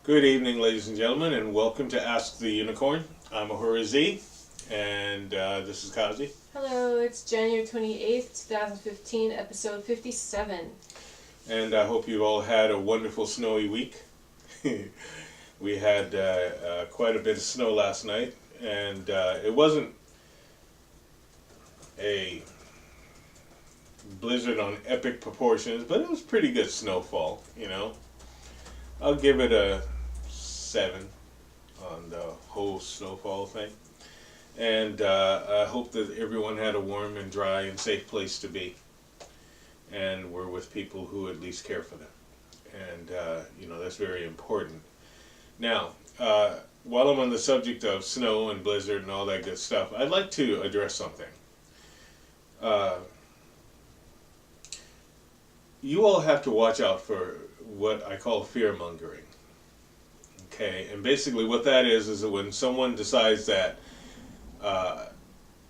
Good evening, ladies and gentlemen, and welcome to Ask the Unicorn. I'm Ahura Z, and this is Kazi. Hello, it's January 28th, 2015, episode 57. And I hope you all had a wonderful snowy week. We had quite a bit of snow last night, and it wasn't a blizzard on epic proportions, but it was pretty good snowfall, you know. I'll give it a 7 on the whole snowfall thing. And I hope that everyone had a warm and dry and safe place to be. And we're with people who at least care for them. And, that's very important. Now, while I'm on the subject of snow and blizzard and all that good stuff, I'd like to address something. You all have to watch out for what I call fear-mongering. Okay, and basically what that is that when someone decides that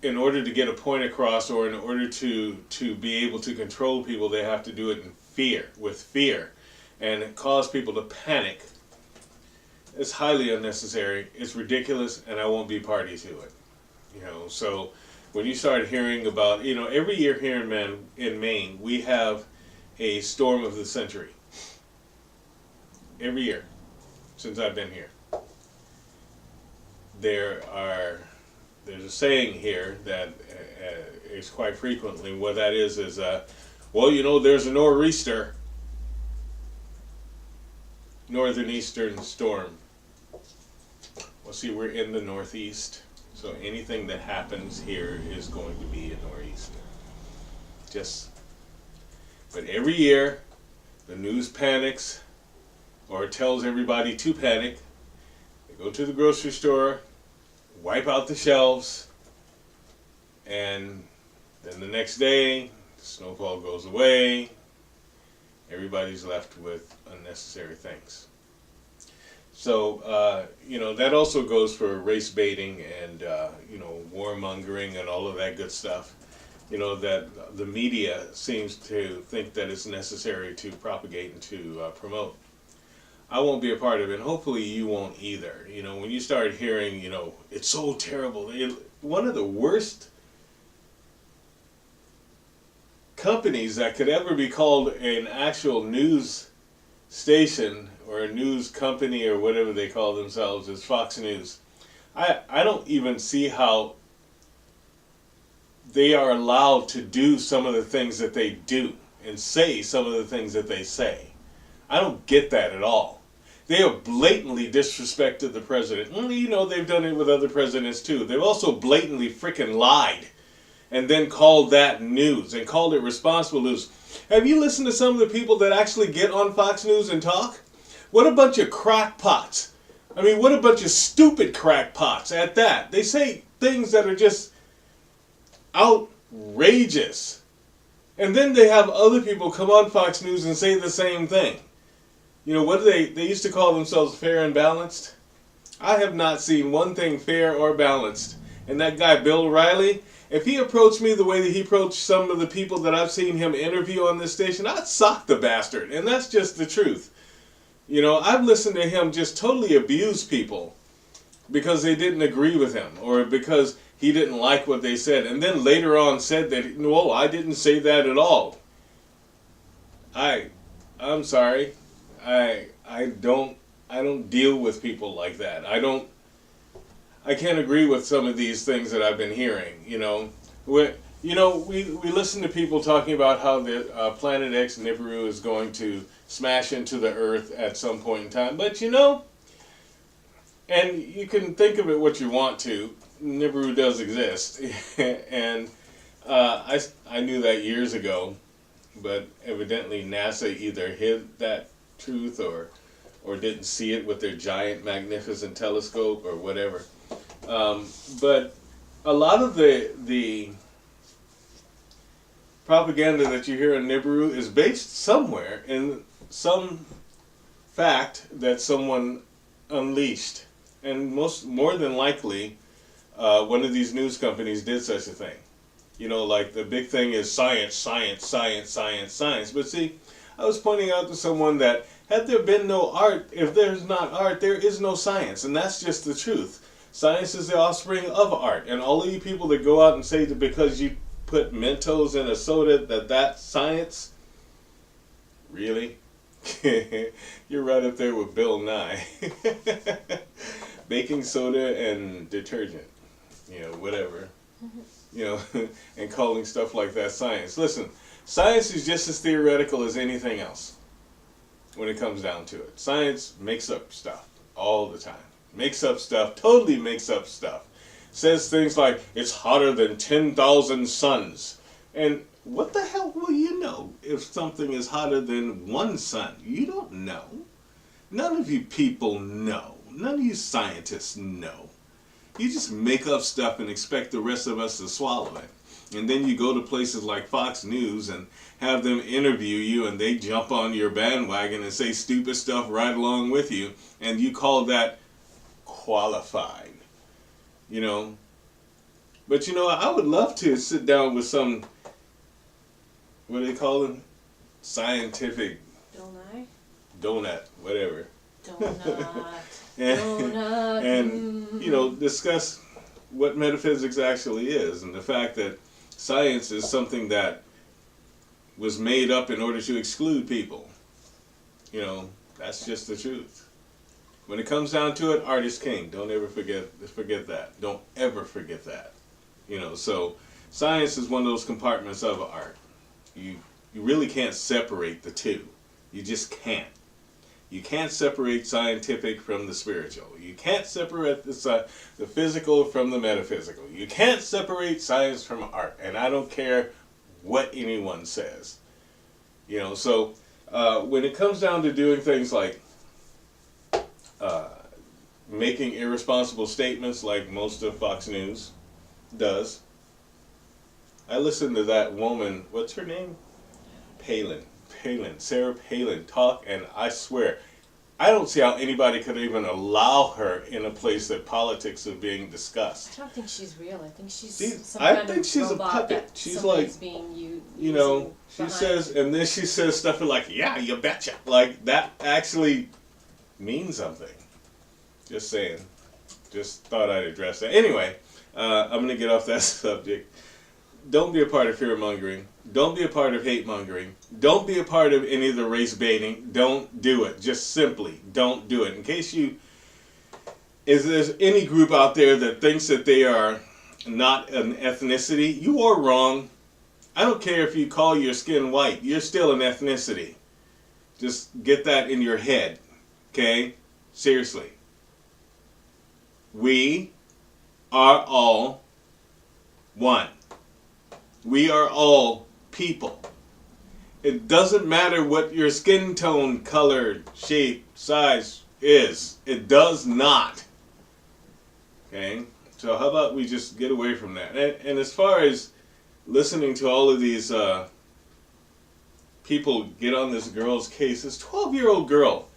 in order to get a point across or in order to be able to control people, they have to do it with fear, and cause people to panic. It's highly unnecessary, it's ridiculous, and I won't be party to it. So when you start hearing about, every year here in Maine, we have a storm of the century. Every year since I've been here. There's a saying here that is quite frequently, what that is there's a nor'easter, northern eastern storm. Well, see, we're in the northeast, so anything that happens here is going to be a nor'easter. But every year, the news panics, or tells everybody to panic. They go to the grocery store, wipe out the shelves, and then the next day, the snowfall goes away. Everybody's left with unnecessary things. So, that also goes for race baiting and, warmongering and all of that good stuff. That the media seems to think that it's necessary to propagate and to promote. I won't be a part of it, and hopefully you won't either. When you start hearing, it's so terrible. One of the worst companies that could ever be called an actual news station or a news company or whatever they call themselves is Fox News. I don't even see how they are allowed to do some of the things that they do and say some of the things that they say. I don't get that at all. They have blatantly disrespected the president. They've done it with other presidents too. They've also blatantly freaking lied and then called that news and called it responsible news. Have you listened to some of the people that actually get on Fox News and talk? What a bunch of crackpots. What a bunch of stupid crackpots at that. They say things that are just outrageous. And then they have other people come on Fox News and say the same thing. What do they used to call themselves fair and balanced? I have not seen one thing fair or balanced. And that guy, Bill O'Reilly, if he approached me the way that he approached some of the people that I've seen him interview on this station, I'd sock the bastard. And that's just the truth. I've listened to him just totally abuse people because they didn't agree with him or because he didn't like what they said. And then later on said that, no, I didn't say that at all. I'm sorry. I don't deal with people like that. I can't agree with some of these things that I've been hearing. We listen to people talking about how the Planet X Niburu is going to smash into the Earth at some point in time. But and you can think of it what you want to. Niburu does exist, and I knew that years ago, but evidently NASA either hid that truth or didn't see it with their giant magnificent telescope or whatever. But a lot of the propaganda that you hear in Niburu is based somewhere in some fact that someone unleashed, and more than likely one of these news companies did such a thing. Like the big thing is science, science, science, science, science. But see, I was pointing out to someone that Had there been no art, if there's not art, there is no science. And that's just the truth. Science is the offspring of art. And all of you people that go out and say that because you put Mentos in a soda that's science, really? You're right up there with Bill Nye. Baking soda and detergent, whatever. And calling stuff like that science. Listen, science is just as theoretical as anything else when it comes down to it. Science makes up stuff all the time. Makes up stuff, totally makes up stuff. Says things like, it's hotter than 10,000 suns. And what the hell will you know if something is hotter than one sun? You don't know. None of you people know. None of you scientists know. You just make up stuff and expect the rest of us to swallow it. And then you go to places like Fox News and have them interview you, and they jump on your bandwagon and say stupid stuff right along with you, and you call that qualified. But I would love to sit down with some, what do they call them? Scientific donut, whatever. and discuss what metaphysics actually is, and the fact that science is something that was made up in order to exclude people. That's just the truth. When it comes down to it, art is king. Don't ever forget that. Don't ever forget that. So science is one of those compartments of art. You really can't separate the two. You just can't. You can't separate scientific from the spiritual. You can't separate the physical from the metaphysical. You can't separate science from art. And I don't care what anyone says. So when it comes down to doing things like making irresponsible statements like most of Fox News does, I listened to that woman, what's her name? Sarah Palin talk, and I swear, I don't see how anybody could even allow her in a place that politics are being discussed. I don't think she's real. I think she's she's a puppet. She's like, she says, and then she says stuff like, yeah, you betcha. Like, that actually means something. Just saying. Just thought I'd address that. Anyway, I'm going to get off that subject. Don't be a part of fear-mongering. Don't be a part of hate-mongering. Don't be a part of any of the race-baiting. Don't do it. Just simply don't do it. In case if there's any group out there that thinks that they are not an ethnicity, you are wrong. I don't care if you call your skin white. You're still an ethnicity. Just get that in your head. Okay? Seriously. We are all one. We are all people. It doesn't matter what your skin tone, color, shape, size is. It does not. Okay? So how about we just get away from that? And as far as listening to all of these people get on this girl's case, this 12-year-old girl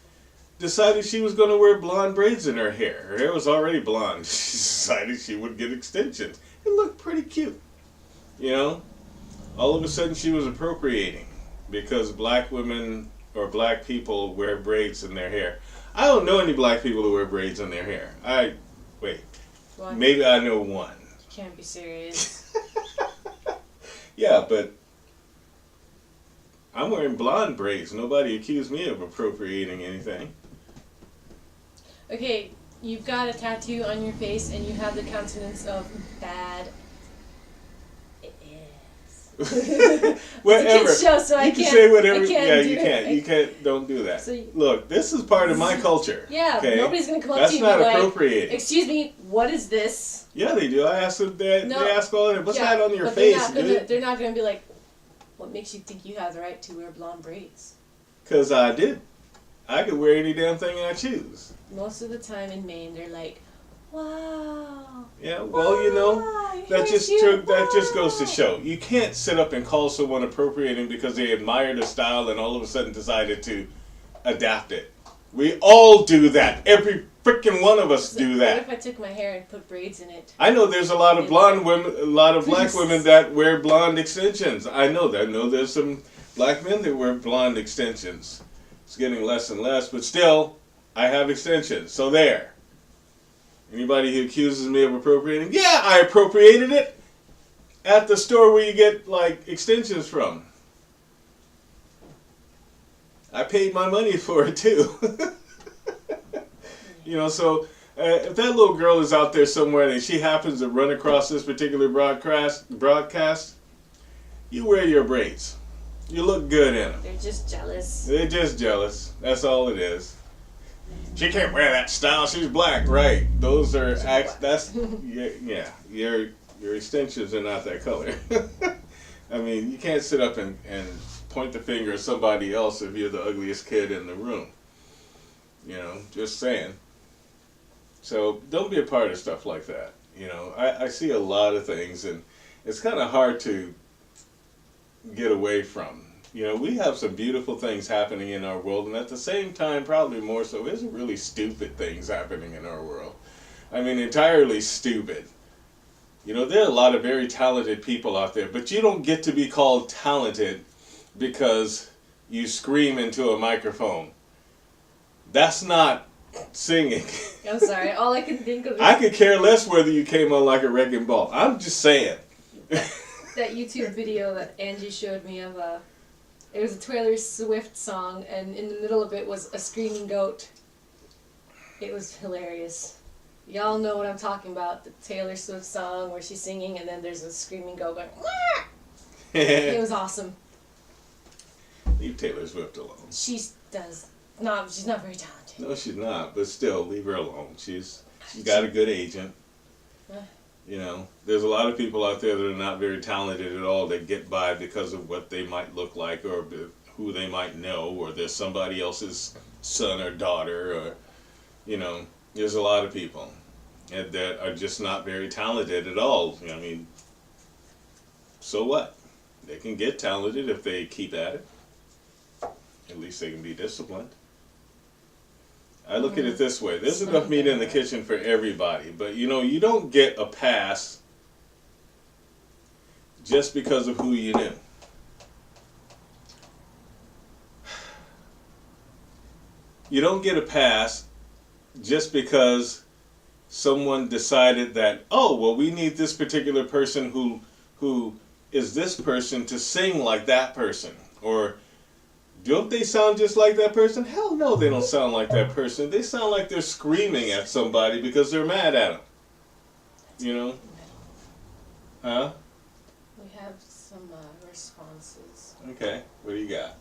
decided she was going to wear blonde braids in her hair. Her hair was already blonde. She decided she would get extensions. It looked pretty cute. All of a sudden she was appropriating because black women or black people wear braids in their hair. I don't know any black people who wear braids in their hair. One. Maybe I know one. You can't be serious. Yeah, but I'm wearing blonde braids. Nobody accused me of appropriating anything. Okay, you've got a tattoo on your face and you have the countenance of bad. Whatever. It's a kid's show, so you can say whatever. You can't. Don't do that. So look, this is part of my culture. Yeah, okay? Nobody's gonna come up to you and and be like, appropriating. Excuse me, what is this? Yeah, they do. I ask them. They ask all of them. What's that on your face, dude? They're not gonna be like, what makes you think you have the right to wear blonde braids? Because I did. I could wear any damn thing I choose. Most of the time in Maine, they're like, wow. Yeah, well, that just goes to show. You can't sit up and call someone appropriating because they admired a style and all of a sudden decided to adapt it. We all do that. Every freaking one of us do that. What if I took my hair and put braids in it? I know there's a lot of blonde women, a lot of black women that wear blonde extensions. I know that. I know there's some black men that wear blonde extensions. It's getting less and less, but still, I have extensions. So there. Anybody who accuses me of appropriating, yeah, I appropriated it at the store where you get like extensions from. I paid my money for it too. You know, so if that little girl is out there somewhere and she happens to run across this particular broadcast, you wear your braids. You look good in them. They're just jealous. They're just jealous. That's all it is. She can't wear that style. She's black, right? Those are that's yeah. Your extensions are not that color. I mean, you can't sit up and point the finger at somebody else if you're the ugliest kid in the room. You know, just saying. So don't be a part of stuff like that. You know, I see a lot of things, and it's kind of hard to get away from. You know, we have some beautiful things happening in our world, and at the same time, probably more so, there's some really stupid things happening in our world. I mean, entirely stupid. You know, there are a lot of very talented people out there, but you don't get to be called talented because you scream into a microphone. That's not singing. I'm sorry, all I can think of is I could care less whether you came on like a wrecking ball. I'm just saying. that YouTube video that Angie showed me of it was a Taylor Swift song, and in the middle of it was a screaming goat. It was hilarious. Y'all know what I'm talking about, the Taylor Swift song where she's singing and then there's a screaming goat going, wah! It was awesome. Leave Taylor Swift alone. She's not very talented. No, she's not, but still, leave her alone. She's got a good agent. You know, there's a lot of people out there that are not very talented at all that get by because of what they might look like or who they might know, or they're somebody else's son or daughter, or, you know, there's a lot of people that are just not very talented at all. I mean, so what? They can get talented if they keep at it. At least they can be disciplined. I look at it this way. There's enough meat in the kitchen for everybody. But, you know, you don't get a pass just because of who you knew. You don't get a pass just because someone decided that, oh, well, we need this particular person who is this person to sing like that person. Or don't they sound just like that person? Hell no, they don't sound like that person. They sound like they're screaming at somebody because they're mad at them. You know? Huh? We have some responses. Okay, what do you got?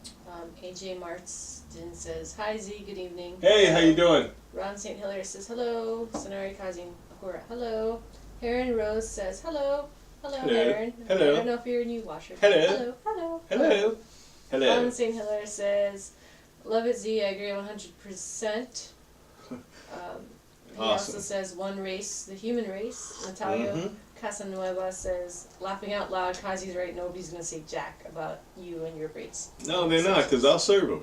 AJ Marston says, hi Z, good evening. Hey, how you doing? Ron St. Hilaire says, hello. Sonari Kazim Ahura, hello. Heron Rose says, hello. Hello, Heron. Hello. I don't know if you're a new watcher. Hello. Hello. Hello. Hello. Hello. Ron St. Hilaire says, love it Z, I agree 100%. He also says, one race, the human race. Natalia Casanueva says, laughing out loud, Kazi's right, nobody's going to say jack about you and your braids. No, they're not, because I'll serve them.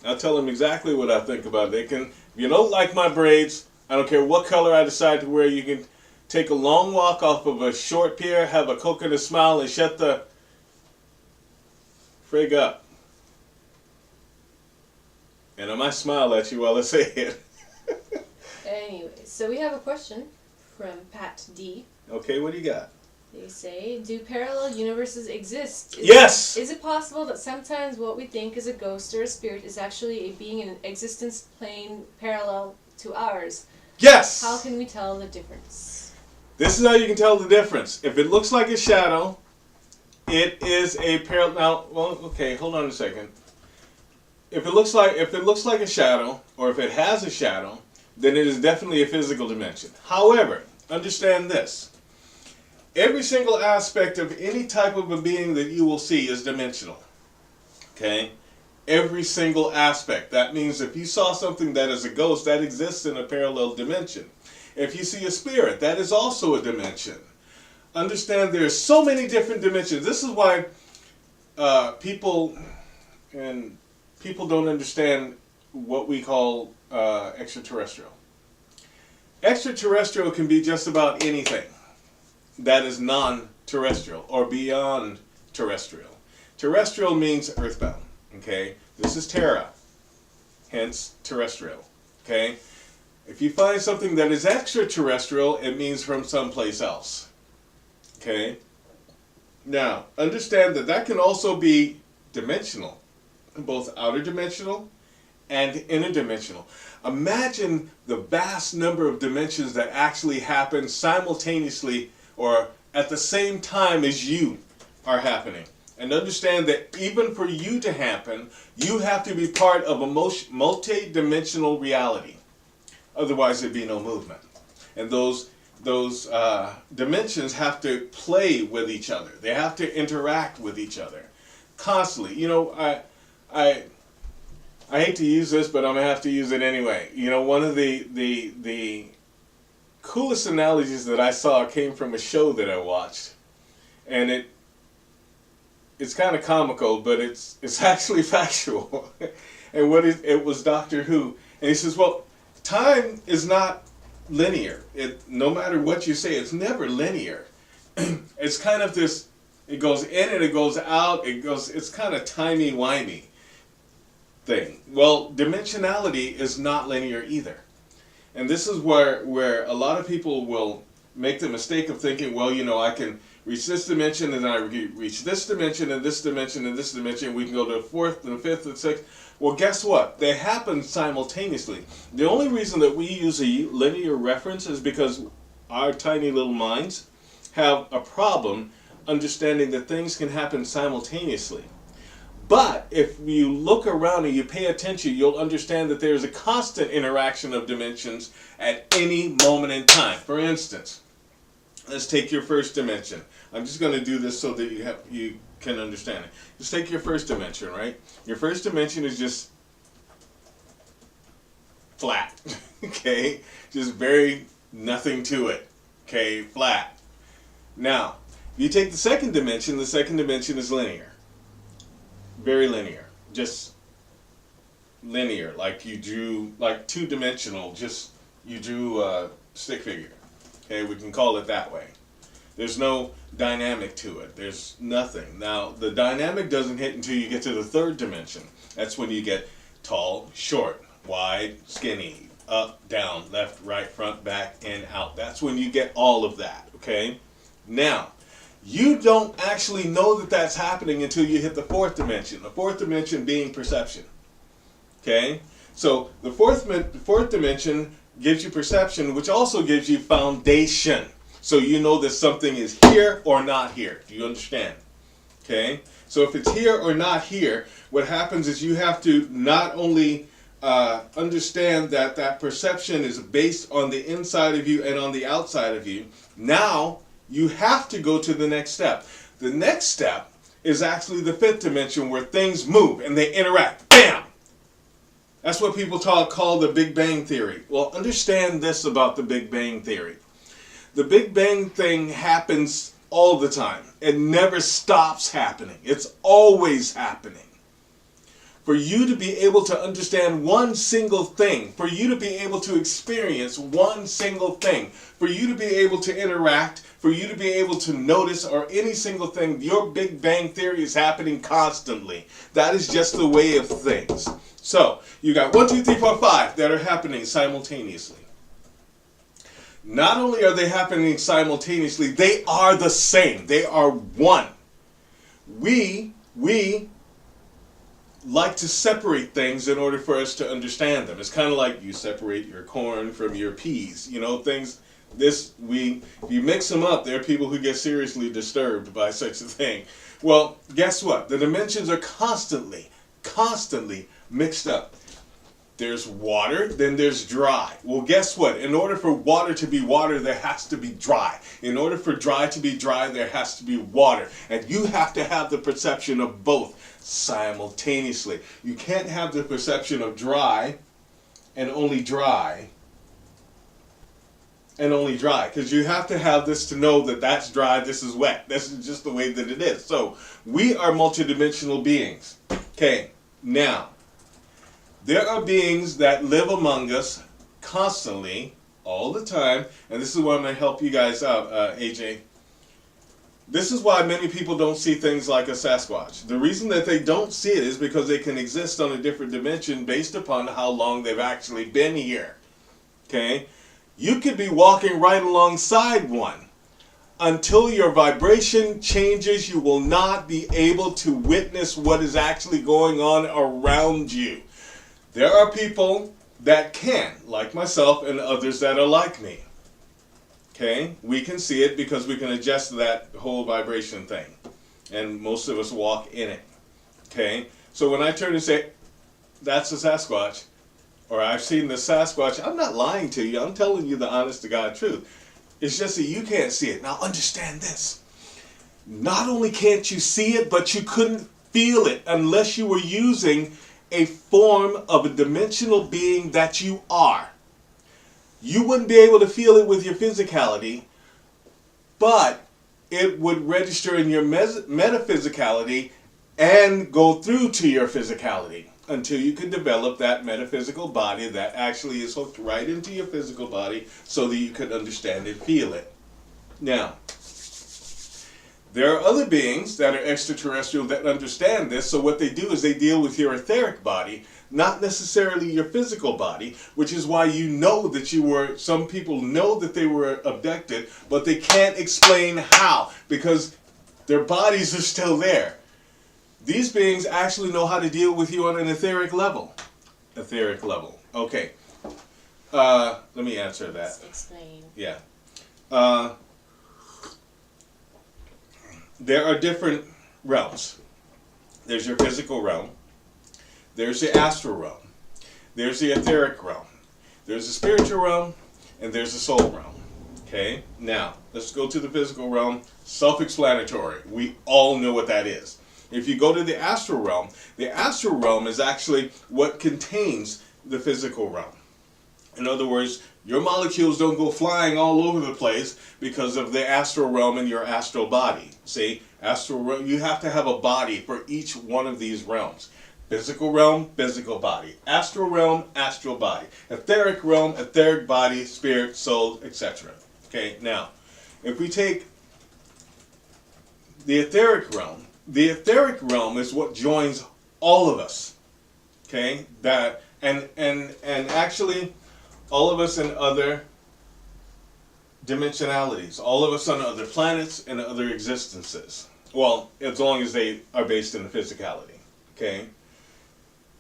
I'll tell them exactly what I think about it. They can, if you don't like my braids, I don't care what color I decide to wear, you can take a long walk off of a short pier, have a coconut smile, and shut the frig up. And I might smile at you while I say it. Anyway, so we have a question from Pat D. Okay, what do you got? They say, do parallel universes exist? Yes! Is it possible that sometimes what we think is a ghost or a spirit is actually a being in an existence plane parallel to ours? Yes! How can we tell the difference? This is how you can tell the difference. If it looks like a shadow, it is a parallel. Now, well, okay, hold on a second. If it looks like a shadow, or if it has a shadow, then it is definitely a physical dimension. However, understand this. Every single aspect of any type of a being that you will see is dimensional. Okay? Every single aspect. That means if you saw something that is a ghost, that exists in a parallel dimension. If you see a spirit, that is also a dimension. Understand there's so many different dimensions. This is why people don't understand what we call extraterrestrial. Extraterrestrial can be just about anything that is non-terrestrial or beyond terrestrial. Terrestrial means earthbound. Okay, this is Terra. hence terrestrial. Okay? If you find something that is extraterrestrial, it means from someplace else. Okay? Now, understand that that can also be dimensional, both outer dimensional and interdimensional. Imagine the vast number of dimensions that actually happen simultaneously or at the same time as you are happening. And understand that even for you to happen, you have to be part of a multi-dimensional reality. Otherwise, there'd be no movement. And those dimensions have to play with each other. They have to interact with each other constantly. You know, I hate to use this, but I'm gonna have to use it anyway. You know, one of the coolest analogies that I saw came from a show that I watched, and it's kind of comical, but it's actually factual. And it was Doctor Who, and he says, well, time is not linear. No matter what you say, it's never linear. It's kind of this, it goes in and it goes out, it's kind of timey-wimey thing. Well, dimensionality is not linear either. And this is where a lot of people will make the mistake of thinking, well, you know, I can reach this dimension and I reach this dimension and this dimension and this dimension. We can go to the fourth and the fifth and sixth. Well, guess what? They happen simultaneously. The only reason that we use a linear reference is because our tiny little minds have a problem understanding that things can happen simultaneously. But if you look around and you pay attention, you'll understand that there's a constant interaction of dimensions at any moment in time. For instance, let's take your first dimension. I'm just going to do this so that you can understand it. Just take your first dimension, right? Your first dimension is just flat, okay? Just very nothing to it, okay? Flat. Now, if you take the second dimension is linear. Very linear. Just linear, like you drew, like two-dimensional, just you drew a stick figure. Okay, we can call it that way. There's no dynamic to it. There's nothing. Now, the dynamic doesn't hit until you get to the third dimension. That's when you get tall, short, wide, skinny, up, down, left, right, front, back, in, out. That's when you get all of that, okay? Now, you don't actually know that that's happening until you hit the fourth dimension. The fourth dimension being perception, okay? So, the fourth dimension gives you perception, which also gives you foundation. So you know that something is here or not here. Do you understand? Okay? So if it's here or not here, what happens is you have to not only understand that that perception is based on the inside of you and on the outside of you. Now you have to go to the next step. The next step is actually the fifth dimension where things move and they interact. Bam! That's what people call the Big Bang Theory. Well, understand this about the Big Bang Theory. The Big Bang thing happens all the time. It never stops happening. It's always happening. For you to be able to understand one single thing, for you to be able to experience one single thing, for you to be able to interact, for you to be able to notice or any single thing, your Big Bang Theory is happening constantly. That is just the way of things. So, you got 1, 2, 3, 4, 5 that are happening simultaneously. Not only are they happening simultaneously, they are the same. They are one. We like to separate things in order for us to understand them. It's kind of like you separate your corn from your peas. You know, things, if you mix them up, there are people who get seriously disturbed by such a thing. Well, guess what? The dimensions are constantly mixed up. There's water, then there's dry. Well, guess what? In order for water to be water, there has to be dry. In order for dry to be dry, there has to be water. And you have to have the perception of both simultaneously. You can't have the perception of dry and only dry and only dry, because you have to have this to know that that's dry, this is wet. This is just the way that it is. So we are multidimensional beings. Okay, now there are beings that live among us constantly, all the time, and this is where I'm going to help you guys out, AJ. This is why many people don't see things like a Sasquatch. The reason that they don't see it is because they can exist on a different dimension based upon how long they've actually been here. Okay? You could be walking right alongside one. Until your vibration changes, you will not be able to witness what is actually going on around you. There are people that can, like myself and others that are like me. Okay? We can see it because we can adjust that whole vibration thing. And most of us walk in it. Okay? So when I turn and say, that's a Sasquatch, or I've seen the Sasquatch, I'm not lying to you. I'm telling you the honest to God truth. It's just that you can't see it. Now understand this. Not only can't you see it, but you couldn't feel it unless you were using a form of a dimensional being that you are. You wouldn't be able to feel it with your physicality, but it would register in your metaphysicality and go through to your physicality until you can develop that metaphysical body that actually is hooked right into your physical body so that you can understand and feel it. Now, there are other beings that are extraterrestrial that understand this, so what they do is they deal with your etheric body, not necessarily your physical body, which is why you know that you were, some people know that they were abducted, but they can't explain how, because their bodies are still there. These beings actually know how to deal with you on an etheric level. Etheric level. Okay. Let me answer that. Explain. Yeah. There are different realms. There's your physical realm. There's the astral realm. There's the etheric realm. There's the spiritual realm. And there's the soul realm. Okay? Now, let's go to the physical realm. Self-explanatory. We all know what that is. If you go to the astral realm is actually what contains the physical realm. In other words, your molecules don't go flying all over the place because of the astral realm and your astral body. See, astral realm, you have to have a body for each one of these realms. Physical realm, physical body. Astral realm, astral body. Etheric realm, etheric body, spirit, soul, etc. Okay, now, if we take the etheric realm is what joins all of us. Okay? That and actually all of us in other dimensionalities, all of us on other planets and other existences. Well, as long as they are based in the physicality. Okay?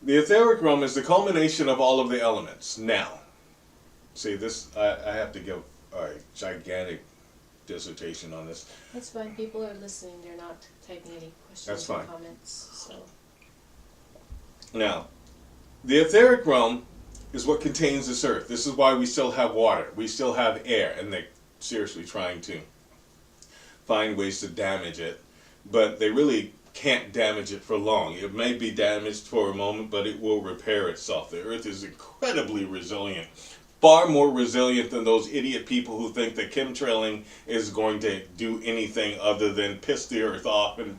The etheric realm is the culmination of all of the elements. Now, see this, I have to give a gigantic dissertation on this. That's fine. People are listening. They're not typing any questions or comments. So. Now, the etheric realm is what contains this earth. This is why we still have water. We still have air. And they're seriously trying to find ways to damage it. But they really can't damage it for long. It may be damaged for a moment, but it will repair itself. The earth is incredibly resilient. Far more resilient than those idiot people who think that chemtrailing is going to do anything other than piss the earth off, and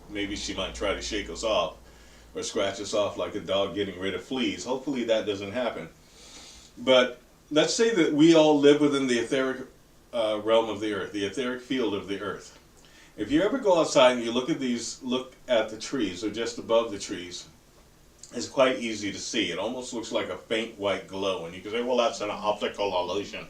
maybe she might try to shake us off or scratch us off like a dog getting rid of fleas. Hopefully that doesn't happen. But let's say that we all live within the etheric realm of the earth, the etheric field of the earth. If you ever go outside and you look at the trees or just above the trees, it's quite easy to see. It almost looks like a faint white glow, and you can say, well, that's an optical illusion.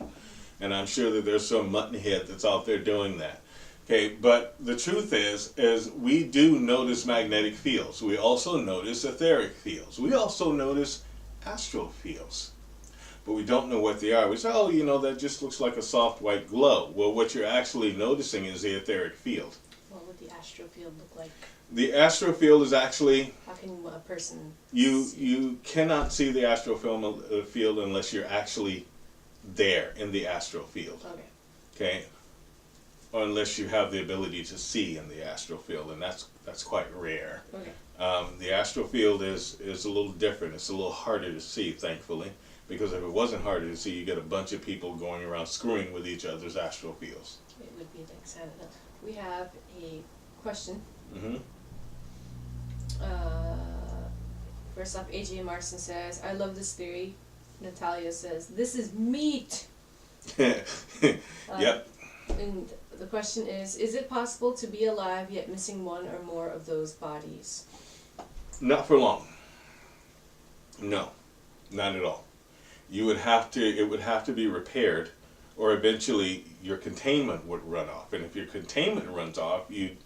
And I'm sure that there's some muttonhead that's out there doing that. Okay, but the truth is we do notice magnetic fields. We also notice etheric fields. We also notice astral fields. But we don't know what they are. We say, oh, you know, that just looks like a soft white glow. Well, what you're actually noticing is the etheric field. What would the astral field look like? The astral field is actually... How can a person... You cannot see the astral field unless you're actually there in the astral field. Okay. Okay? Or unless you have the ability to see in the astral field, and that's quite rare. Okay. The astral field is a little different. It's a little harder to see, thankfully, because if it wasn't harder to see, you get a bunch of people going around screwing with each other's astral fields. It would be like Canada. We have a question. Mm-hmm. First off, AJ Marson says, I love this theory. Natalia says, this is meat. Yep. And the question is it possible to be alive yet missing one or more of those bodies? Not for long. No, not at all. It would have to be repaired, or eventually your containment would run off. And if your containment runs off, you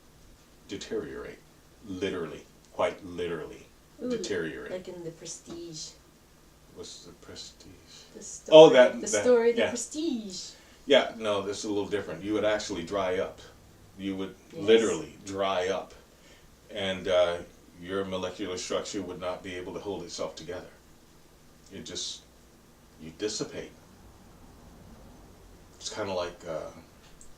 deteriorate. Literally. Quite literally. Ooh, deteriorate. Like in The Prestige. What's the Prestige? The story, Oh, The yeah. Prestige. Yeah, no, this is a little different. You would actually dry up. You would Yes. literally dry up. And your molecular structure would not be able to hold itself together. You dissipate. It's kind of like,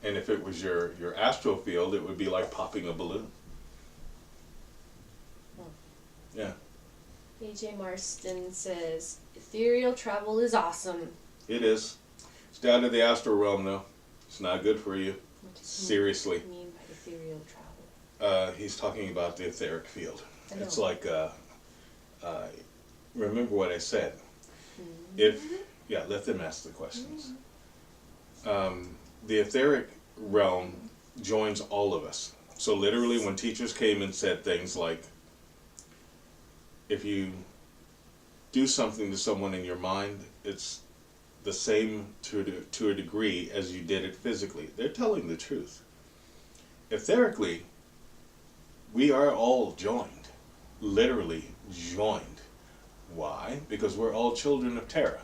and if it was your astral field, it would be like popping a balloon. Yeah. AJ Marston says, ethereal travel is awesome. It is. It's down to the astral realm, though. It's not good for you. What does Seriously. he mean by ethereal travel? He's talking about the etheric field. I know. It's like, remember what I said. Mm-hmm. Let them ask the questions. The etheric realm joins all of us. So literally when teachers came and said things like, if you do something to someone in your mind, it's the same to a degree as you did it physically. They're telling the truth. Etherically, we are all joined. Literally joined. Why? Because we're all children of Terra.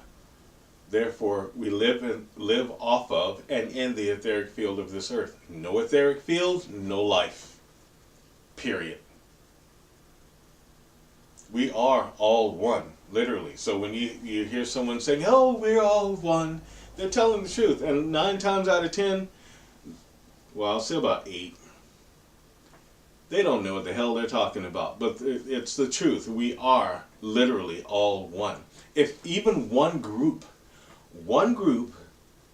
Therefore, we live off of and in the etheric field of this earth. No etheric field, no life. Period. We are all one, literally. So when you hear someone saying, oh, we're all one, they're telling the truth. And 9 times out of 10, well, I'll say about 8, they don't know what the hell they're talking about. But it's the truth. We are literally all one. If even one group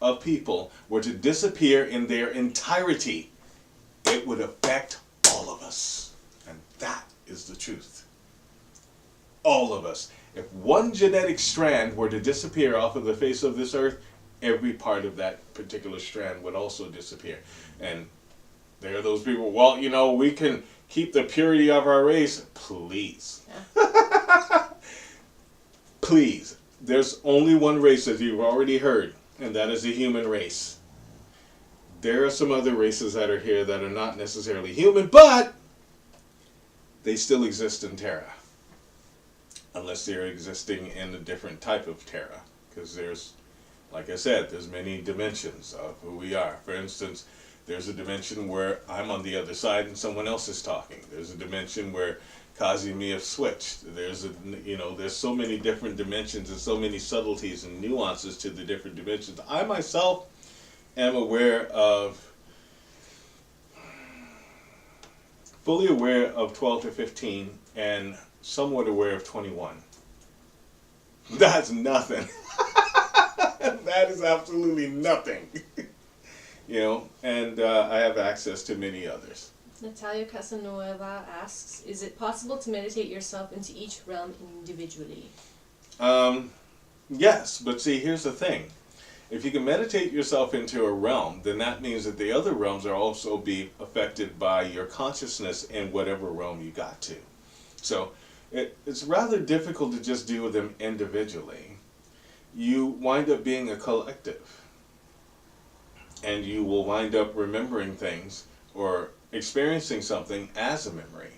of people were to disappear in their entirety, it would affect all of us. And that is the truth. All of us. If one genetic strand were to disappear off of the face of this earth, every part of that particular strand would also disappear. And there are those people, well, we can keep the purity of our race. Please. Yeah. Please. There's only one race, as you've already heard, and that is the human race. There are some other races that are here that are not necessarily human, but they still exist in Terra. Unless they're existing in a different type of Terra. Because there's, like I said, there's many dimensions of who we are. For instance, there's a dimension where I'm on the other side and someone else is talking. There's a dimension where Kazi and me have switched. There's so many different dimensions and so many subtleties and nuances to the different dimensions. I myself am fully aware of 12 to 15 and somewhat aware of 21. That's nothing. That is absolutely nothing. And I have access to many others. Natalia Casanova asks, is it possible to meditate yourself into each realm individually? Yes, but see, here's the thing. If you can meditate yourself into a realm, then that means that the other realms are also be affected by your consciousness in whatever realm you got to. So it's rather difficult to just deal with them individually. You wind up being a collective. And you will wind up remembering things or experiencing something as a memory.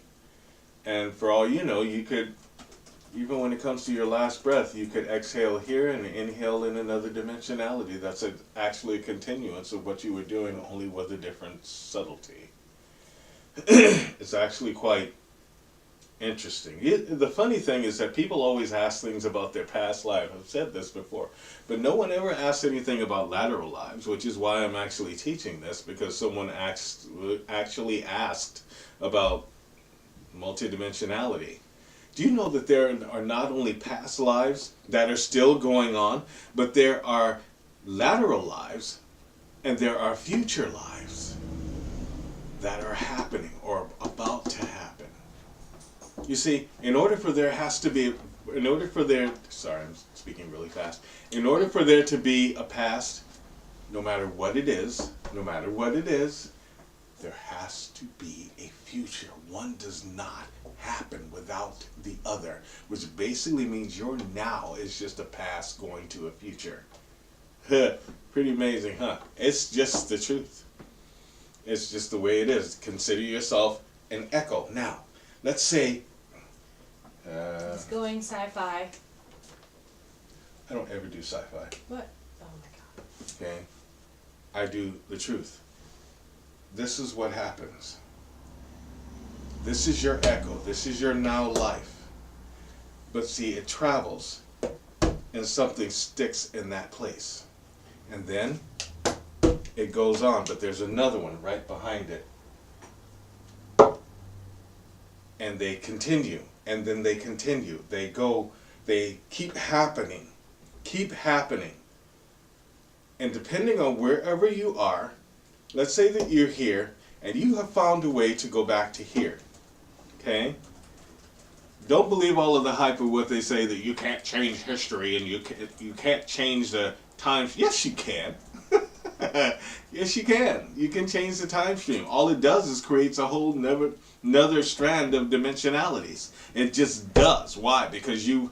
And for all you know, you could, even when it comes to your last breath, you could exhale here and inhale in another dimensionality. That's actually a continuance of what you were doing, only with a different subtlety. It's actually quite interesting. The funny thing is that people always ask things about their past life. I've said this before. But no one ever asks anything about lateral lives, which is why I'm actually teaching this, because someone actually asked about multidimensionality. Do you know that there are not only past lives that are still going on, but there are lateral lives and there are future lives that are happening or about to happen? You see, in order for there to be a past, no matter what it is, no matter what it is, there has to be a future. One does not happen without the other, which basically means your now is just a past going to a future. Pretty amazing, huh? It's just the truth. It's just the way it is. Consider yourself an echo. Now, let's say... It's going sci-fi. I don't ever do sci-fi. What? Oh my god. Okay? I do the truth. This is what happens. This is your echo. This is your now life. But see, it travels and something sticks in that place. And then it goes on, but there's another one right behind it. And they continue, and then they continue. They go, they keep happening. Keep happening. And depending on wherever you are, let's say that you're here and you have found a way to go back to here. Okay? Don't believe all of the hype of what they say that you can't change history and you can't change the time. Yes, you can. Yes, you can. You can change the time stream. All it does is creates a whole another strand of dimensionalities. It just does. Why? Because you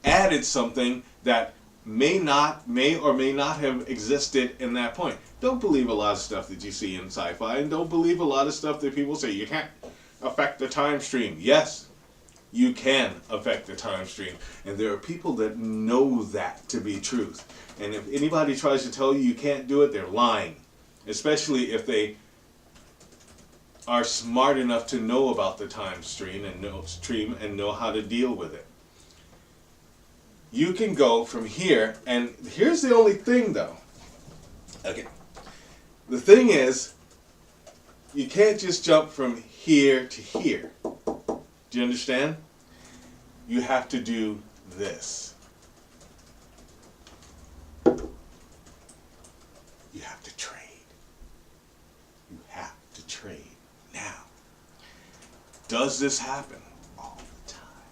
added something that may or may not have existed in that point. Don't believe a lot of stuff that you see in sci-fi, and don't believe a lot of stuff that people say you can't affect the time stream. Yes, you can affect the time stream, and there are people that know that to be truth. And if anybody tries to tell you you can't do it, they're lying, especially if they are smart enough to know about the time stream and know how to deal with it. You can go from here, and here's the only thing though. Okay. The thing is, you can't just jump from here to here. Do you understand? You have to do this. You have to trade. You have to trade. Now, does this happen? All the time.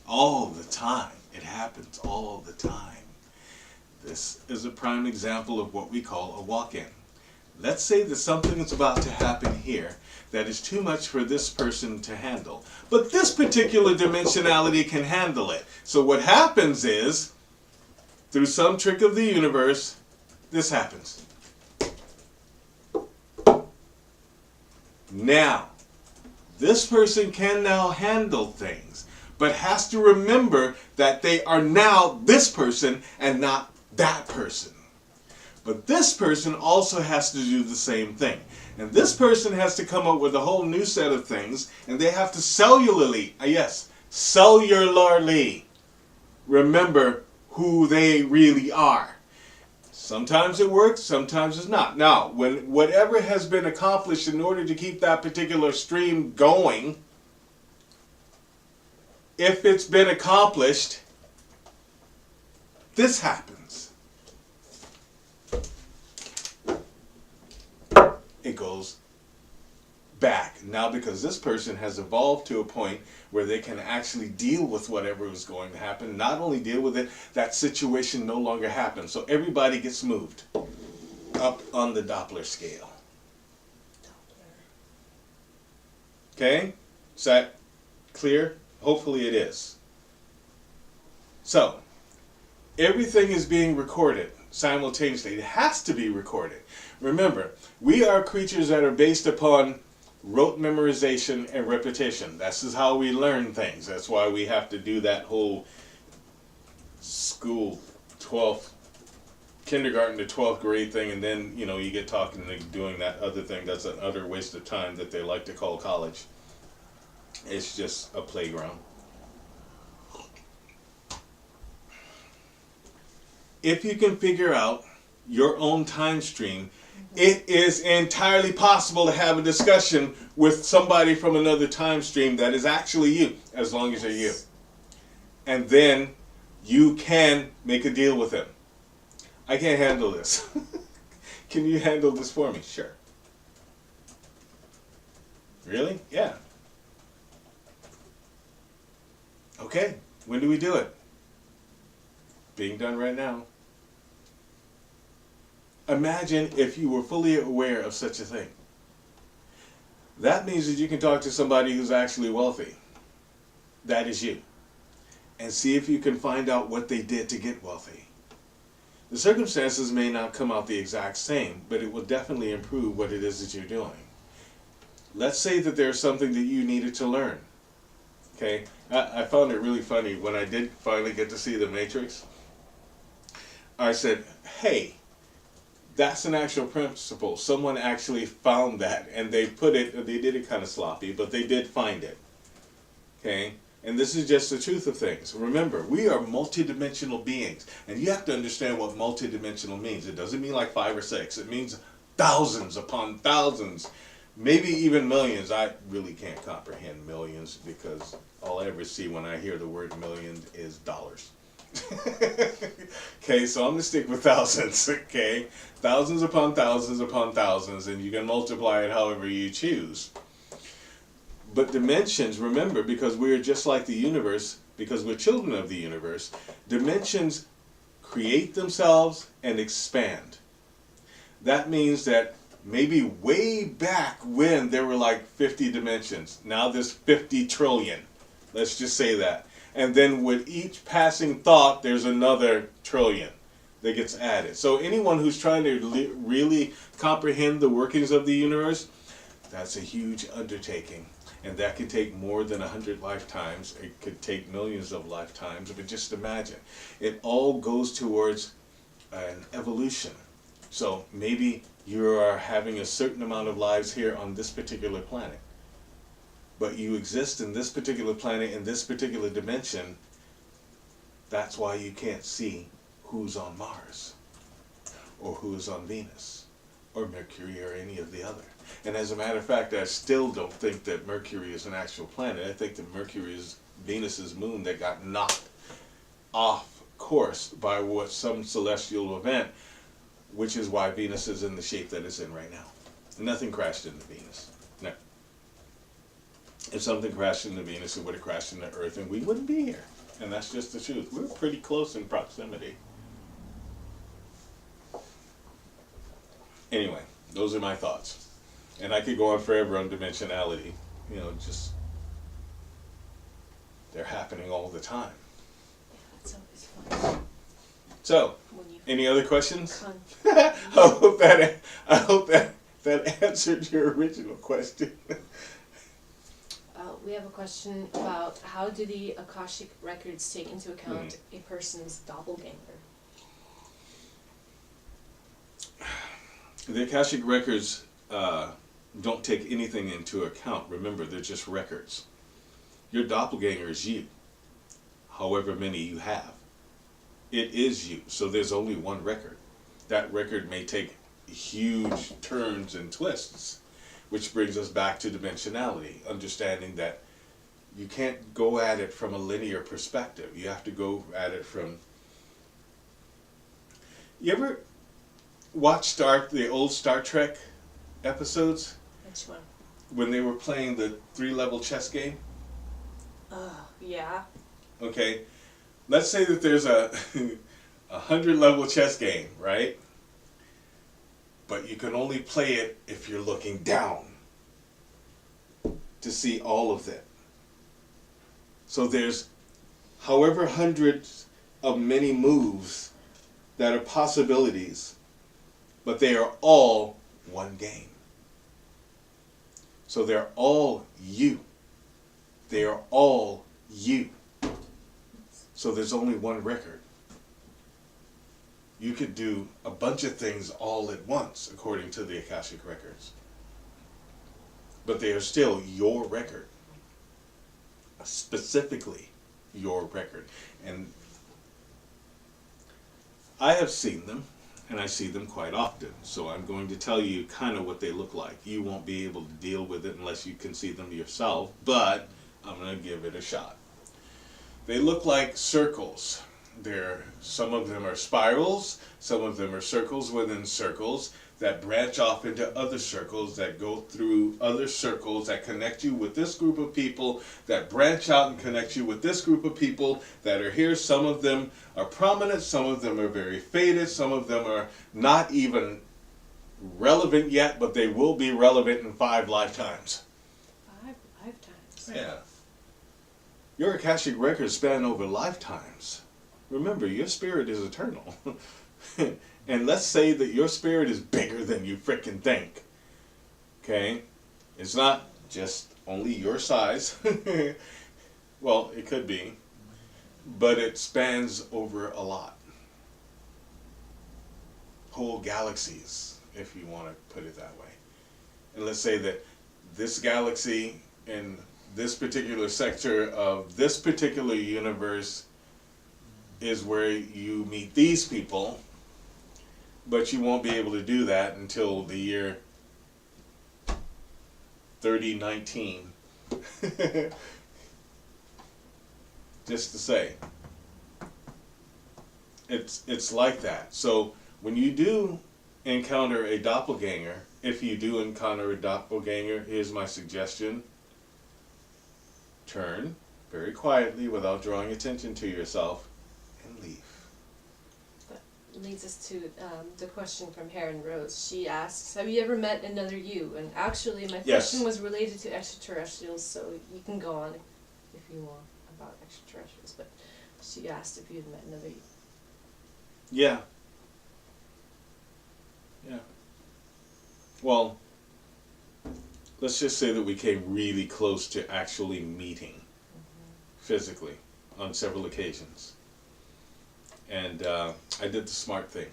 All the time. It happens all the time. This is a prime example of what we call a walk-in. Let's say that something is about to happen here that is too much for this person to handle. But this particular dimensionality can handle it. So what happens is, through some trick of the universe, this happens. Now, this person can now handle things, but has to remember that they are now this person and not that person. But this person also has to do the same thing. And this person has to come up with a whole new set of things, and they have to cellularly remember who they really are. Sometimes it works, sometimes it's not. Now, when whatever has been accomplished in order to keep that particular stream going, if it's been accomplished, this happens. It goes back. Now, because this person has evolved to a point where they can actually deal with whatever is going to happen, not only deal with it, that situation no longer happens. So everybody gets moved up on the Doppler scale. Okay? Is that clear? Hopefully it is. So, everything is being recorded simultaneously. It has to be recorded. Remember, we are creatures that are based upon rote memorization and repetition. This is how we learn things. That's why we have to do that whole school 12th, kindergarten to 12th grade thing, and then, you know, you get talking and doing that other thing. That's an utter waste of time that they like to call college. It's just a playground. If you can figure out your own time stream, it is entirely possible to have a discussion with somebody from another time stream that is actually you, as long as they're you. And then you can make a deal with them. I can't handle this. Can you handle this for me? Sure. Really? Yeah. Okay. When do we do it? Being done right now. Imagine if you were fully aware of such a thing. That means that you can talk to somebody who's actually wealthy. That is you. And see if you can find out what they did to get wealthy. The circumstances may not come out the exact same, but it will definitely improve what it is that you're doing. Let's say that there's something that you needed to learn. Okay? I found it really funny when I did finally get to see The Matrix. I said, hey, that's an actual principle. Someone actually found that, and they did it kind of sloppy, but they did find it. Okay? And this is just the truth of things. Remember, we are multidimensional beings, and you have to understand what multidimensional means. It doesn't mean like 5 or 6. It means thousands upon thousands, maybe even millions. I really can't comprehend millions because all I ever see when I hear the word million is dollars. Okay, so I'm going to stick with thousands, okay? Thousands upon thousands upon thousands, and you can multiply it however you choose. But dimensions, remember, because we're just like the universe, because we're children of the universe, dimensions create themselves and expand. That means that maybe way back when there were like 50 dimensions, now there's 50 trillion. Let's just say that. And then with each passing thought, there's another trillion that gets added. So anyone who's trying to really comprehend the workings of the universe, that's a huge undertaking. And that could take more than 100 lifetimes. It could take millions of lifetimes. But just imagine, it all goes towards an evolution. So maybe you are having a certain amount of lives here on this particular planet. But you exist in this particular planet, in this particular dimension. That's why you can't see who's on Mars, or who's on Venus, or Mercury, or any of the other. And as a matter of fact, I still don't think that Mercury is an actual planet. I think that Mercury is Venus's moon that got knocked off course by some celestial event, which is why Venus is in the shape that it's in right now. Nothing crashed into Venus. No. If something crashed into Venus, it would have crashed into Earth, and we wouldn't be here. And that's just the truth. We're pretty close in proximity. Anyway, those are my thoughts. And I could go on forever on dimensionality. You know, just, they're happening all the time. Yeah, that's always fun. So, any other questions? Fun. I hope that answered your original question. We have a question about how do the Akashic Records take into account a person's doppelganger? The Akashic Records don't take anything into account. Remember, they're just records. Your doppelganger is you, however many you have. It is you, so there's only one record. That record may take huge turns and twists, which brings us back to dimensionality, understanding that you can't go at it from a linear perspective. You have to go at it from... You ever watch the old Star Trek episodes? Which one? When they were playing the 3-level chess game? Yeah. Okay. Let's say that there's a 100-level chess game, right? But you can only play it if you're looking down to see all of them. So there's however hundreds of many moves that are possibilities, but they are all one game. So they're all you. They are all you. So there's only one record. You could do a bunch of things all at once, according to the Akashic Records. But they are still your record. Specifically your record. And I have seen them, and I see them quite often. So I'm going to tell you kind of what they look like. You won't be able to deal with it unless you can see them yourself, but I'm going to give it a shot. They look like circles. Some of them are spirals, some of them are circles within circles. that branch off into other circles, that go through other circles, that connect you with this group of people, that branch out and connect you with this group of people that are here. Some of them are prominent, some of them are very faded, some of them are not even relevant yet, but they will be relevant in 5 lifetimes. 5 lifetimes? Yeah. Your Akashic Records span over lifetimes. Remember, your spirit is eternal. And let's say that your spirit is bigger than you frickin' think. Okay? It's not just only your size. Well, it could be. But it spans over a lot. Whole galaxies, if you want to put it that way. And let's say that this galaxy in this particular sector of this particular universe is where you meet these people. But you won't be able to do that until the year 3019. Just to say. It's like that. So when you do encounter a doppelganger, if you do encounter a doppelganger, here's my suggestion. Turn very quietly without drawing attention to yourself and leave. Leads us to the question from Heron Rose. She asks, have you ever met another you? And actually my question was related to extraterrestrials, so you can go on if you want about extraterrestrials, but she asked if you had met another you. Yeah. Yeah. Well, let's just say that we came really close to actually meeting physically on several occasions. And I did the smart thing,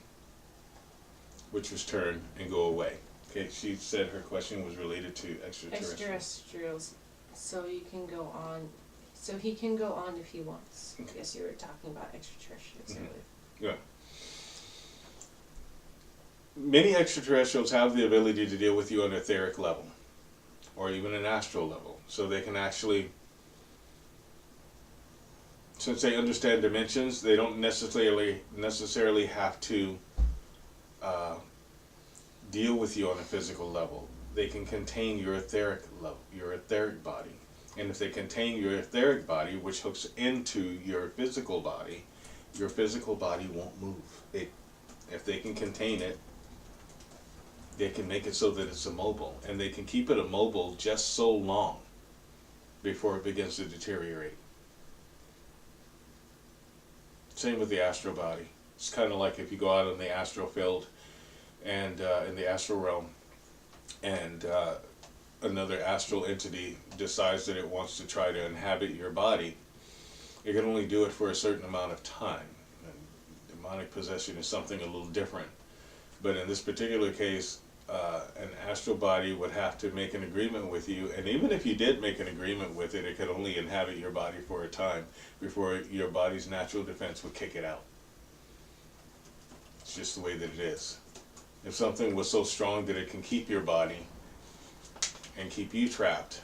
which was turn and go away. Okay, she said her question was related to extraterrestrials. Extraterrestrials. So you can go on. So he can go on if he wants. I guess you were talking about extraterrestrials earlier. Yeah. Many extraterrestrials have the ability to deal with you on an etheric level, or even an astral level. So they can actually, since they understand dimensions, they don't necessarily have to deal with you on a physical level. They can contain your etheric level, your etheric body. And if they contain your etheric body, which hooks into your physical body won't move. If they can contain it, they can make it so that it's immobile. And they can keep it immobile just so long before it begins to deteriorate. Same with the astral body. It's kind of like if you go out in the astral field and in the astral realm, and another astral entity decides that it wants to try to inhabit your body, it can only do it for a certain amount of time. And demonic possession is something a little different. But in this particular case, an astral body would have to make an agreement with you, and even if you did make an agreement with it, it could only inhabit your body for a time before your body's natural defense would kick it out. It's just the way that it is. If something was so strong that it can keep your body and keep you trapped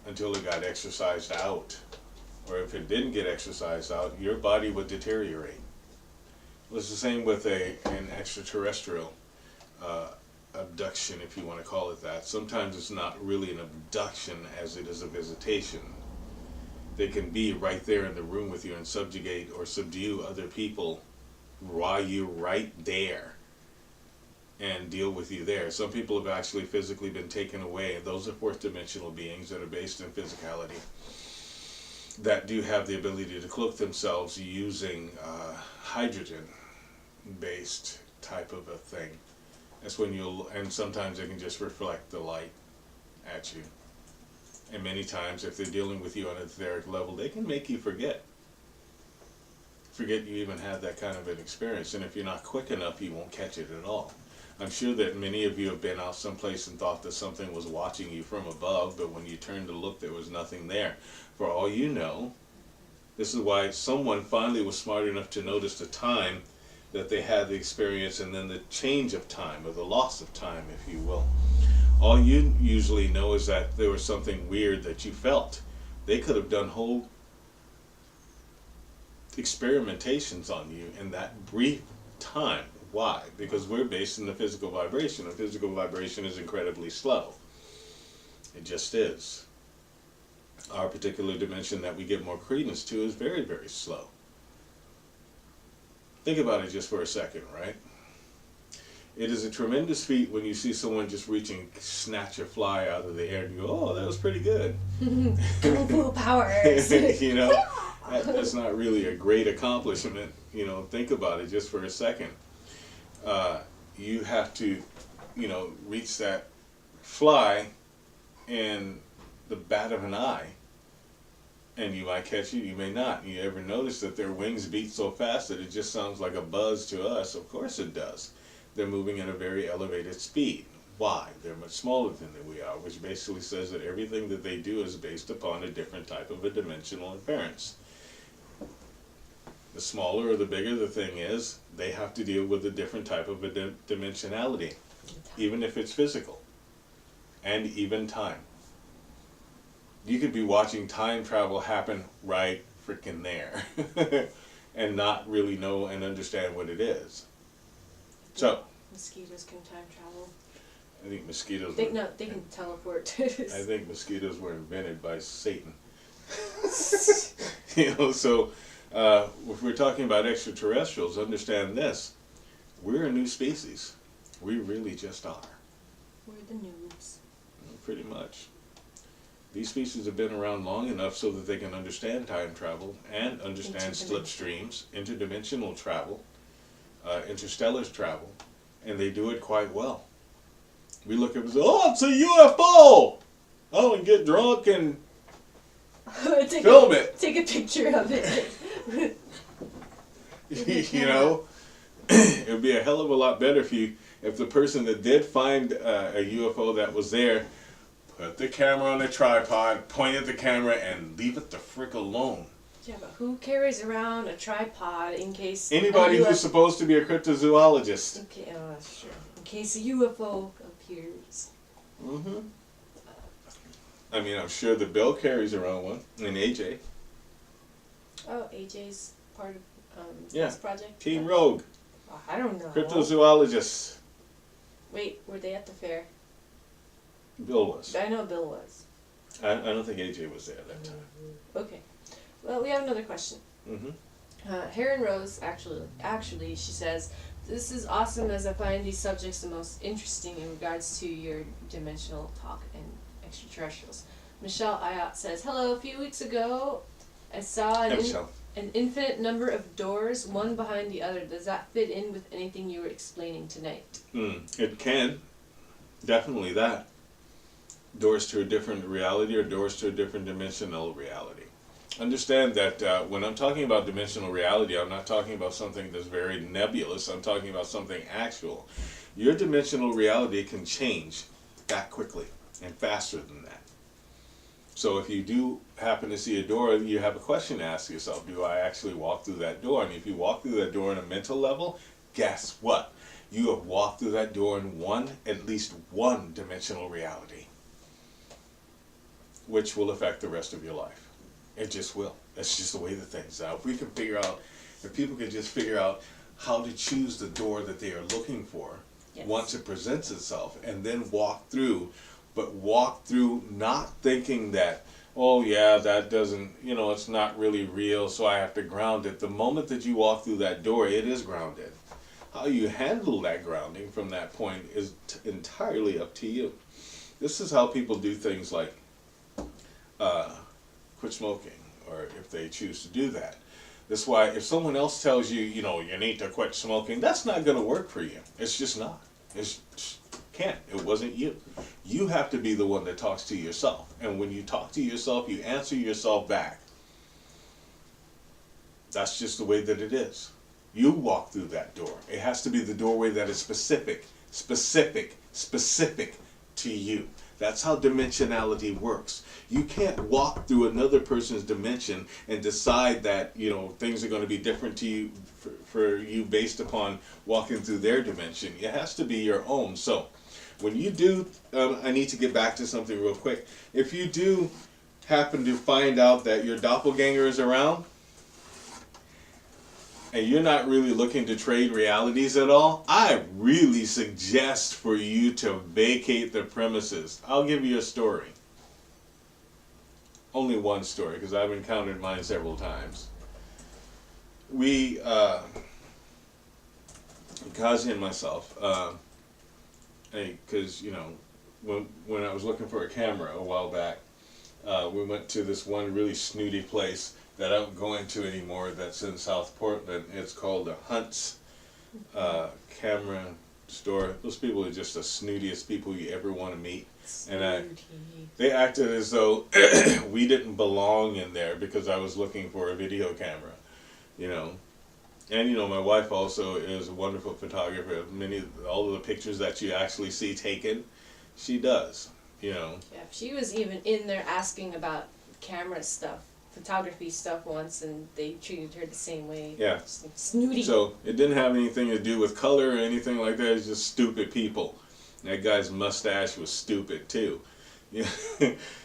until it got exercised out, or if it didn't get exercised out, your body would deteriorate. It's the same with an extraterrestrial abduction, if you want to call it that. Sometimes it's not really an abduction as it is a visitation. They can be right there in the room with you and subjugate or subdue other people while you're right there and deal with you there. Some people have actually physically been taken away, and those are fourth dimensional beings that are based in physicality, that do have the ability to cloak themselves using hydrogen based type of a thing. That's when and sometimes they can just reflect the light at you. And many times if they're dealing with you on an etheric level, they can make you forget you even had that kind of an experience. And if you're not quick enough, you won't catch it at all. I'm sure that many of you have been out someplace and thought that something was watching you from above, but when you turned to look, there was nothing there. For all you know, this is why someone finally was smart enough to notice the time that they had the experience, and then the change of time, or the loss of time, if you will. All you usually know is that there was something weird that you felt. They could have done whole experimentations on you in that brief time, Why? Because we're based in the physical vibration. The physical vibration is incredibly slow. It just is. Our particular dimension that we give more credence to is very, very slow. Think about it just for a second, right? It is a tremendous feat when you see someone just reaching, snatch a fly out of the air and you go, oh, that was pretty good. Kung Fu powers. You know, that's not really a great accomplishment. You know, think about it just for a second. You have to, you know, reach that fly in the bat of an eye. And you might catch it, you may not. You ever notice that their wings beat so fast that it just sounds like a buzz to us? Of course it does. They're moving at a very elevated speed. Why? They're much smaller than we are, which basically says that everything that they do is based upon a different type of a dimensional inference. The smaller or the bigger the thing is, they have to deal with a different type of a dimensionality, even if it's physical, and even time. You could be watching time travel happen right freaking there and not really know and understand what it is. So Mosquitoes can time travel. I think mosquitoes They can teleport. I think mosquitoes were invented by Satan. You know, so if we're talking about extraterrestrials, understand this. We're a new species. We really just are. We're the noobs. Pretty much. These species have been around long enough so that they can understand time travel and understand slipstreams, interdimensional travel, interstellar travel, and they do it quite well. We look at it and say, oh, it's a UFO! Oh, and get drunk and film it. Take a picture of it. You know, it would be a hell of a lot better if the person that did find a UFO that was there put the camera on a tripod, point at the camera, and leave it the frick alone. Yeah, but who carries around a tripod in case... Anybody who's supposed to be a cryptozoologist. Okay, oh, that's true. In case a UFO appears. Mm-hmm. I mean, I'm sure that Bill carries around one, and AJ. Oh, AJ's part of this project? Team Rogue. Oh, I don't know. Cryptozoologists. Wait, were they at the fair? Bill was. I know Bill was. I don't think AJ was there at that time. Okay. Well, we have another question. Mm-hmm. Heron Rose, actually, she says, this is awesome as I find these subjects the most interesting in regards to your dimensional talk and extraterrestrials. Michelle Ayat says, hello, a few weeks ago I saw an infinite number of doors, one behind the other. Does that fit in with anything you were explaining tonight? It can. Definitely that. Doors to a different reality or doors to a different dimensional reality. Understand that when I'm talking about dimensional reality, I'm not talking about something that's very nebulous. I'm talking about something actual. Your dimensional reality can change that quickly and faster than that. So if you do happen to see a door, you have a question to ask yourself. Do I actually walk through that door? And if you walk through that door on a mental level, guess what? You have walked through that door in at least one dimensional reality, which will affect the rest of your life. It just will. That's just the way the things are. If we can figure out, if people can just figure out how to choose the door that they are looking for, yes, once it presents itself, and then walk through, but walk through not thinking that, oh yeah, that doesn't, you know, it's not really real, so I have to ground it. The moment that you walk through that door, it is grounded. How you handle that grounding from that point is entirely up to you. This is how people do things like quit smoking, or if they choose to do that. That's why if someone else tells you, you know, you need to quit smoking, that's not going to work for you. It's just not. It can't. It wasn't you. You have to be the one that talks to yourself. And when you talk to yourself, you answer yourself back. That's just the way that it is. You walk through that door. It has to be the doorway that is specific to you. That's how dimensionality works. You can't walk through another person's dimension and decide that, you know, things are going to be different to you for you based upon walking through their dimension. It has to be your own. So when you do, I need to get back to something real quick. If you do happen to find out that your doppelganger is around, and you're not really looking to trade realities at all, I really suggest for you to vacate the premises. I'll give you a story. Only one story, because I've encountered mine several times. We, Kazi and myself, because, you know, when I was looking for a camera a while back, we went to this one really snooty place that I don't go into anymore that's in South Portland. It's called the Hunt's Camera Store. Those people are just the snootiest people you ever want to meet. And they acted as though we didn't belong in there because I was looking for a video camera, you know. And, you know, my wife also is a wonderful photographer. All of the pictures that you actually see taken, she does, you know. Yeah, she was even in there asking about camera stuff, photography stuff once, and they treated her the same way. Yeah. Just like snooty. So it didn't have anything to do with color or anything like that. It's just stupid people. That guy's mustache was stupid too. Yeah.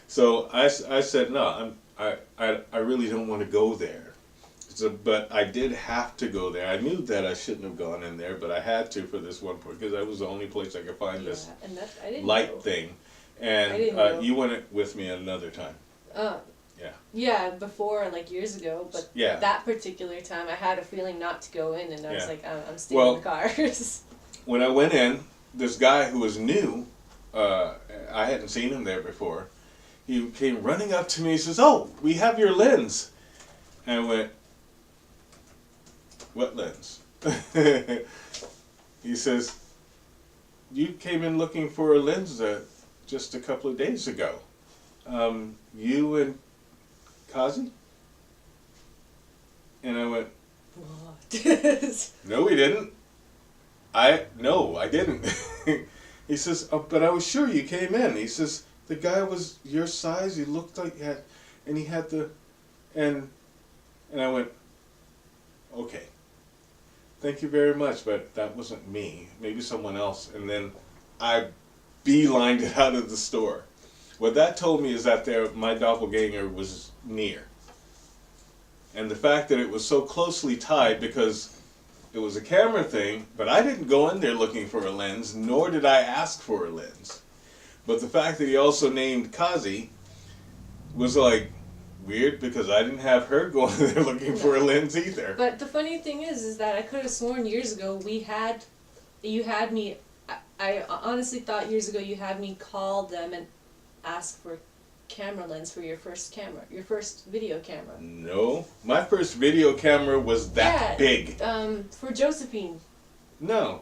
So I said, no, I really don't want to go there. So, but I did have to go there. I knew that I shouldn't have gone in there, but I had to for this one point because that was the only place I could find this and I didn't light know. thing. And I didn't know. you went with me another time. Yeah. Yeah, before, like years ago, but Yeah. that particular time I had a feeling not to go in, and I was Yeah. like, I'm staying in the car. When I went in, this guy who was new, I hadn't seen him there before, he came running up to me, he says, "Oh, we have your lens." And I went, "What lens?" He says, "You came in looking for a lens just a couple of days ago. You and Kazi?" And I went, What? "No, we didn't. No, I didn't." He says, "Oh, but I was sure you came in." He says, "The guy was your size, he looked like he had the, and I went, "Okay. Thank you very much, but that wasn't me. Maybe someone else." And then I beelined it out of the store. What that told me is that my doppelganger was near. And the fact that it was so closely tied because it was a camera thing, but I didn't go in there looking for a lens, nor did I ask for a lens. But the fact that he also named Kazi was like weird because I didn't have her going there looking for a lens either. But the funny thing is that I could have sworn years ago you had me, I honestly thought years ago you had me call them and ask for camera lens for your first video camera. No, my first video camera was that big. For Josephine. No.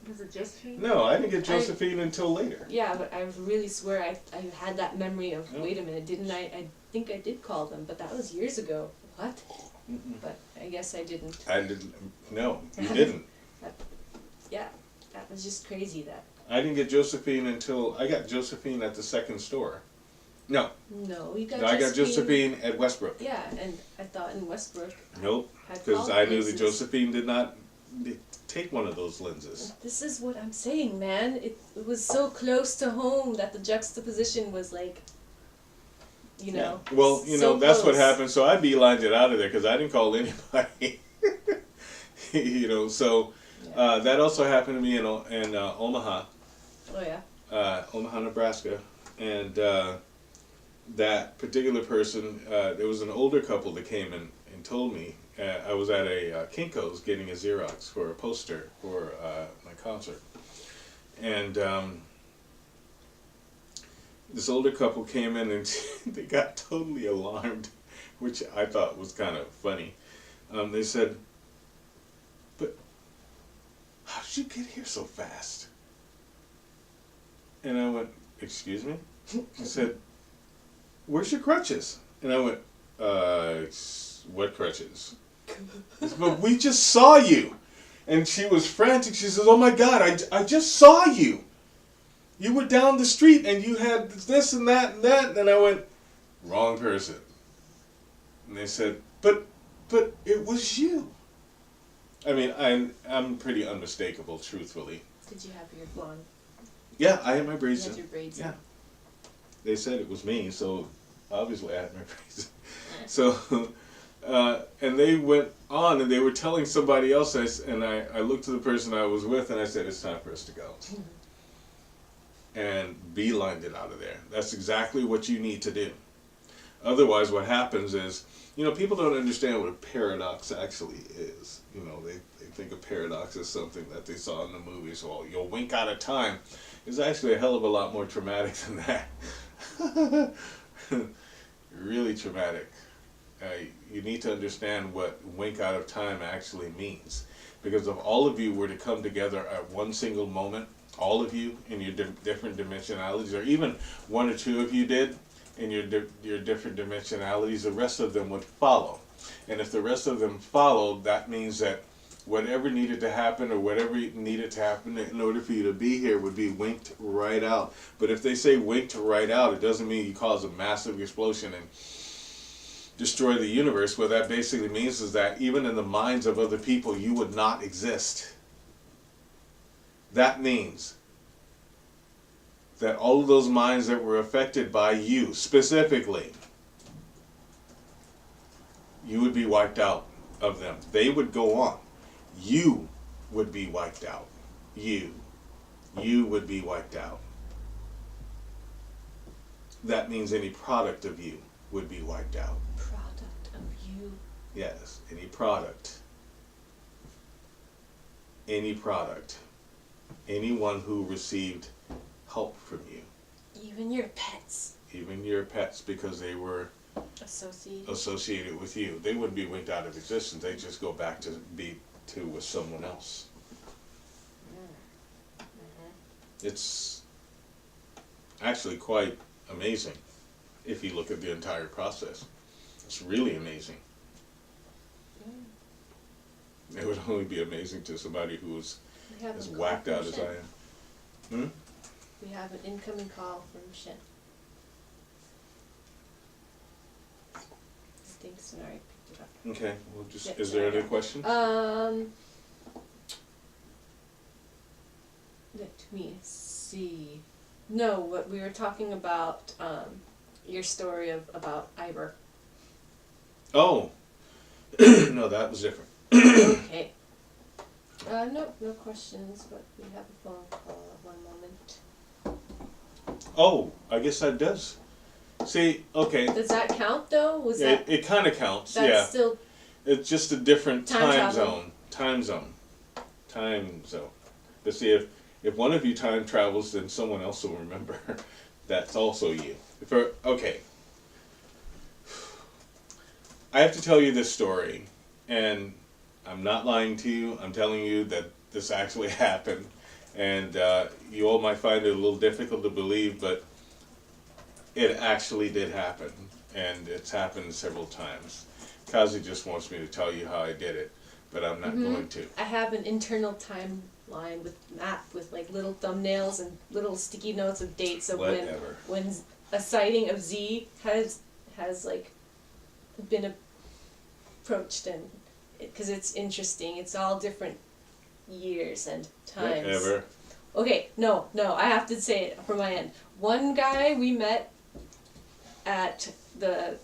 Was it Josephine? No, I didn't get Josephine until later. Yeah, but I really swear I had that memory of, wait a minute, didn't I think I did call them, but that was years ago. What? Mm-mm. But I guess I didn't. I didn't. No, you didn't. Yeah, that was just crazy that. I didn't get Josephine until I got Josephine at the second store. No. No, you got I got Josephine at Westbrook. Yeah, and I thought in Westbrook. Nope, because I knew that Josephine did not take one of those lenses. This is what I'm saying, man. It was so close to home that the juxtaposition was like, you know. Yeah. Well, you know, that's what happened. So I beelined it out of there because I didn't call anybody. You know, so that also happened to me in Omaha. Oh yeah. Omaha, Nebraska, and that particular person, there was an older couple that came in and told me. I was at a Kinko's getting a Xerox for a poster for my concert, and this older couple came in and they got totally alarmed, which I thought was kind of funny. They said, "But how did you get here so fast?" And I went, "Excuse me?" She said, "Where's your crutches?" And I went, "What crutches?" "But we just saw you." And she was frantic. She says, "Oh my God, I just saw you. You were down the street and you had this and that and that." And I went, "Wrong person." And they said, but it was you." I mean, I'm pretty unmistakable, truthfully. Did you have your blonde? Yeah, I had my braids You in. had your braids in. Yeah. They said it was me, so obviously I had my braids in. So And they went on and they were telling somebody else, and I looked to the person I was with and I said, it's time for us to go. And beelined it out of there. That's exactly what you need to do. Otherwise, what happens is, people don't understand what a paradox actually is. They think a paradox is something that they saw in the movies. Well, you'll wink out of time. It's actually a hell of a lot more traumatic than that. Really traumatic. You need to understand what wink out of time actually means. Because if all of you were to come together at one single moment, all of you in your different dimensionalities, or even one or two of you did in your different dimensionalities, the rest of them would follow. And if the rest of them followed, that means that whatever needed to happen or whatever needed to happen in order for you to be here would be winked right out. But if they say winked right out, it doesn't mean you cause a massive explosion and destroy the universe. What that basically means is that even in the minds of other people, you would not exist. That means that all of those minds that were affected by you specifically, you would be wiped out of them. They would go on. You would be wiped out. You would be wiped out. That means any product of you would be wiped out. Product of you? Yes, any product. Any product. Anyone who received help from you. Even your pets. Even your pets, because they were associated with you. They wouldn't be winked out of existence. They just go back to be with someone else. It's actually quite amazing if you look at the entire process. It's really amazing. It would only be amazing to somebody who is as whacked out as I am. We have an incoming call from Shen. I think Sonari picked it up. Okay, well, is there any question? Let me see. No, what we were talking about, your story about Iber. Oh, no, that was different. Okay. No questions, but we have a phone call at one moment. Oh, I guess that does. See, okay. Does that count though? It kind of counts, that's yeah. Still it's just a different time travel. zone. But see, if one of you time travels, then someone else will remember. That's also you. Okay. I have to tell you this story, and I'm not lying to you. I'm telling you that this actually happened. And you all might find it a little difficult to believe, but it actually did happen. And it's happened several times. Kazi just wants me to tell you how I did it, but I'm not going to. I have an internal timeline with map with like little thumbnails and little sticky notes of dates of when a sighting of Z has like been approached, and because it's interesting. It's all different years and times. Whatever. Okay, no, I have to say it from my end. One guy we met at the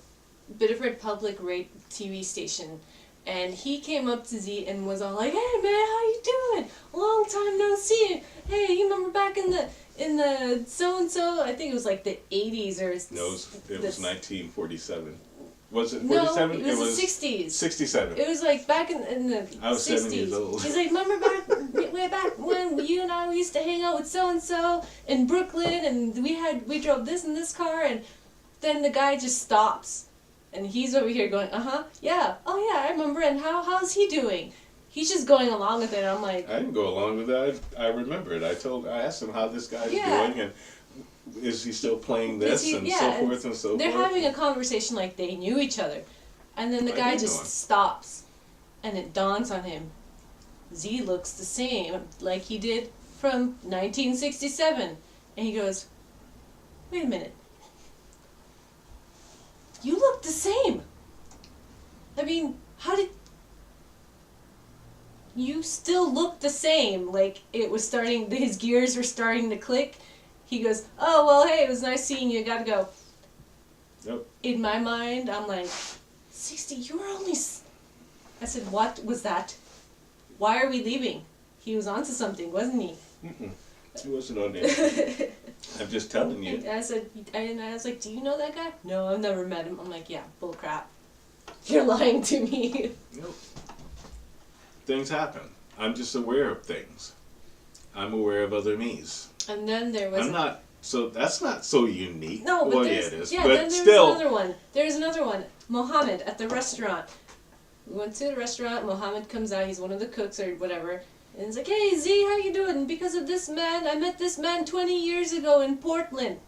Biddeford Public TV station, and he came up to Z and was all like, "Hey man, how you doing? Long time no see. Hey, you remember back in the so and so? I think it was like the 80s or no, it was 1947. Was it 47? No, it was the 60s. 67. It was like back in the I was 60s. 7 years old. He's like, remember way back when you and I used to hang out with so and so in Brooklyn, and we drove this and this car, and then the guy just stops, and he's over here going, yeah, oh yeah, I remember, and how's he doing? He's just going along with it. And I'm like, I didn't go along with that. I remember it. I asked him how this guy's doing, and is he still playing this, and so forth and so forth. They're having a conversation like they knew each other, and then the guy just stops, and it dawns on him, Z looks the same like he did from 1967, and he goes, wait a minute, you look the same. I mean, how did you still look the same? Like it was starting, his gears were starting to click. He goes, oh, well, hey, it was nice seeing you, gotta go. Yep. In my mind, I'm like, 60, you were only... I said, what was that? Why are we leaving? He was onto something, wasn't he? Mm-mm. He wasn't on anything. I'm just telling you. I said, and I was like, do you know that guy? No, I've never met him. I'm like, yeah, bull crap. You're lying to me. Nope. Things happen. I'm just aware of things. I'm aware of other me's. And then there was... So that's not so unique. No, but well, there's... yeah, it is. Yeah, but then still... another one. There's another one. Mohammed at the restaurant. We went to the restaurant. Mohammed comes out. He's one of the cooks or whatever. And he's like, hey, Z, how you doing? And because of this man, I met this man 20 years ago in Portland.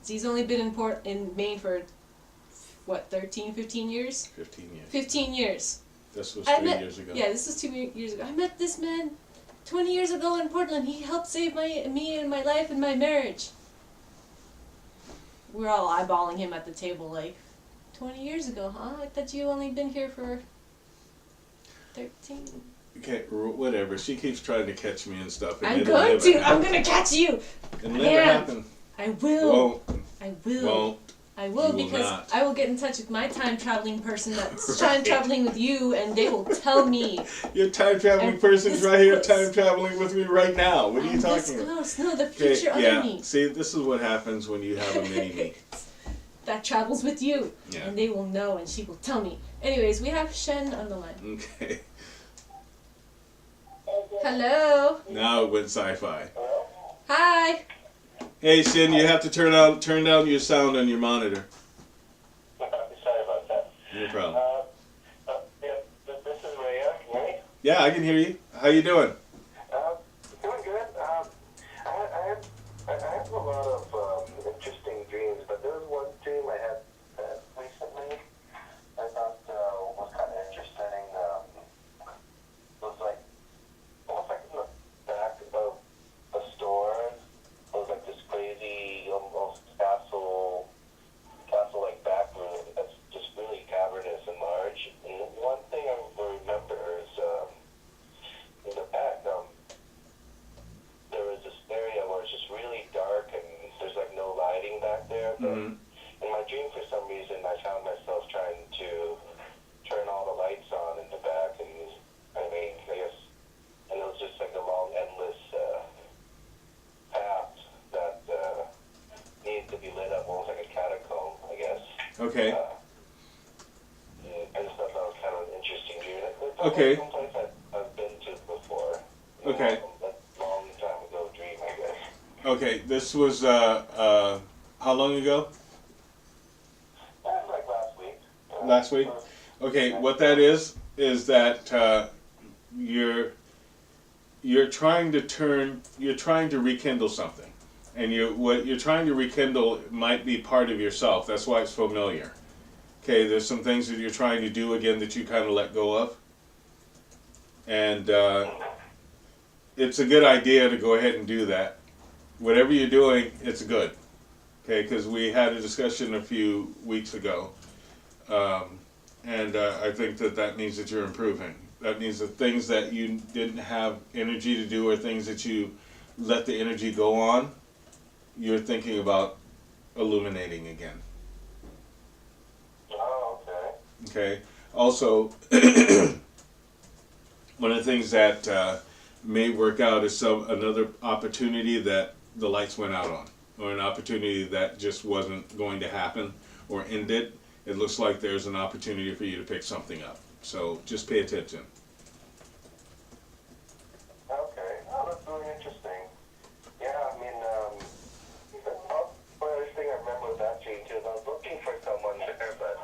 Z's only been in Maine for, what, 13, 15 years? 15 years. 15 years. This was 3 years ago. Yeah, this was 2 years ago. I met this man 20 years ago in Portland. He helped save me and my life and my marriage. We're all eyeballing him at the table like, 20 years ago, huh? I thought you only been here for 13. Okay, whatever. She keeps trying to catch me and stuff. And I'm going to. I'm going to catch you. It'll never happen. I will. Won't. I will. Won't. I will, You will because not. I will get in touch with my time traveling person that's time traveling with you, and they will tell me. Your time traveling I'm person's this right here close. time traveling with me right now. What are you I'm talking this about? close. No, the future other yeah. me See, this is what happens when you have a mini me. that travels with you, Yeah. and they will know, and she will tell me. Anyways, we have Shen on the line. Okay. Hello. Now it went sci-fi. Hi. Hey, Shin, you have to turn down your sound on your monitor. Sorry about that. No problem. Yeah, this is Rhea. Can you hear me? Yeah, I can hear you. How you doing? Doing good. I have a lot of interesting dreams, but there was one dream I had recently I thought was kind of interesting. It was like almost like in the back of a store. It was like this crazy, almost castle-like back room that's just really cavernous and large. And one thing I remember is in the back, there was this area where it's just really dark and there's like no lighting back there. But in my dream, for some reason, I found myself trying to turn all the lights on in the back, and and it was just like a long, endless path that needed to be lit up, almost like a catacomb, I guess. Okay. I just thought that was kind of an interesting dream. Okay. Someplace I've been to before. Okay. A long time ago dream, I guess. Okay, this was how long ago? Like last week. Last week? Okay, what that is that you're trying to rekindle something, and what you're trying to rekindle might be part of yourself. That's why it's familiar. Okay, there's some things that you're trying to do again that you kind of let go of, and it's a good idea to go ahead and do that. Whatever you're doing, it's good. Okay, because we had a discussion a few weeks ago, and I think that means that you're improving. That means that things that you didn't have energy to do or things that you let the energy go on, you're thinking about illuminating again. Oh, okay. Okay. Also, one of the things that may work out is another opportunity that the lights went out on, or an opportunity that just wasn't going to happen or ended. It looks like there's an opportunity for you to pick something up. So just pay attention. Okay. Oh, that's really interesting. Yeah, I mean, one other thing I remember with that dream too is I was looking for someone there, but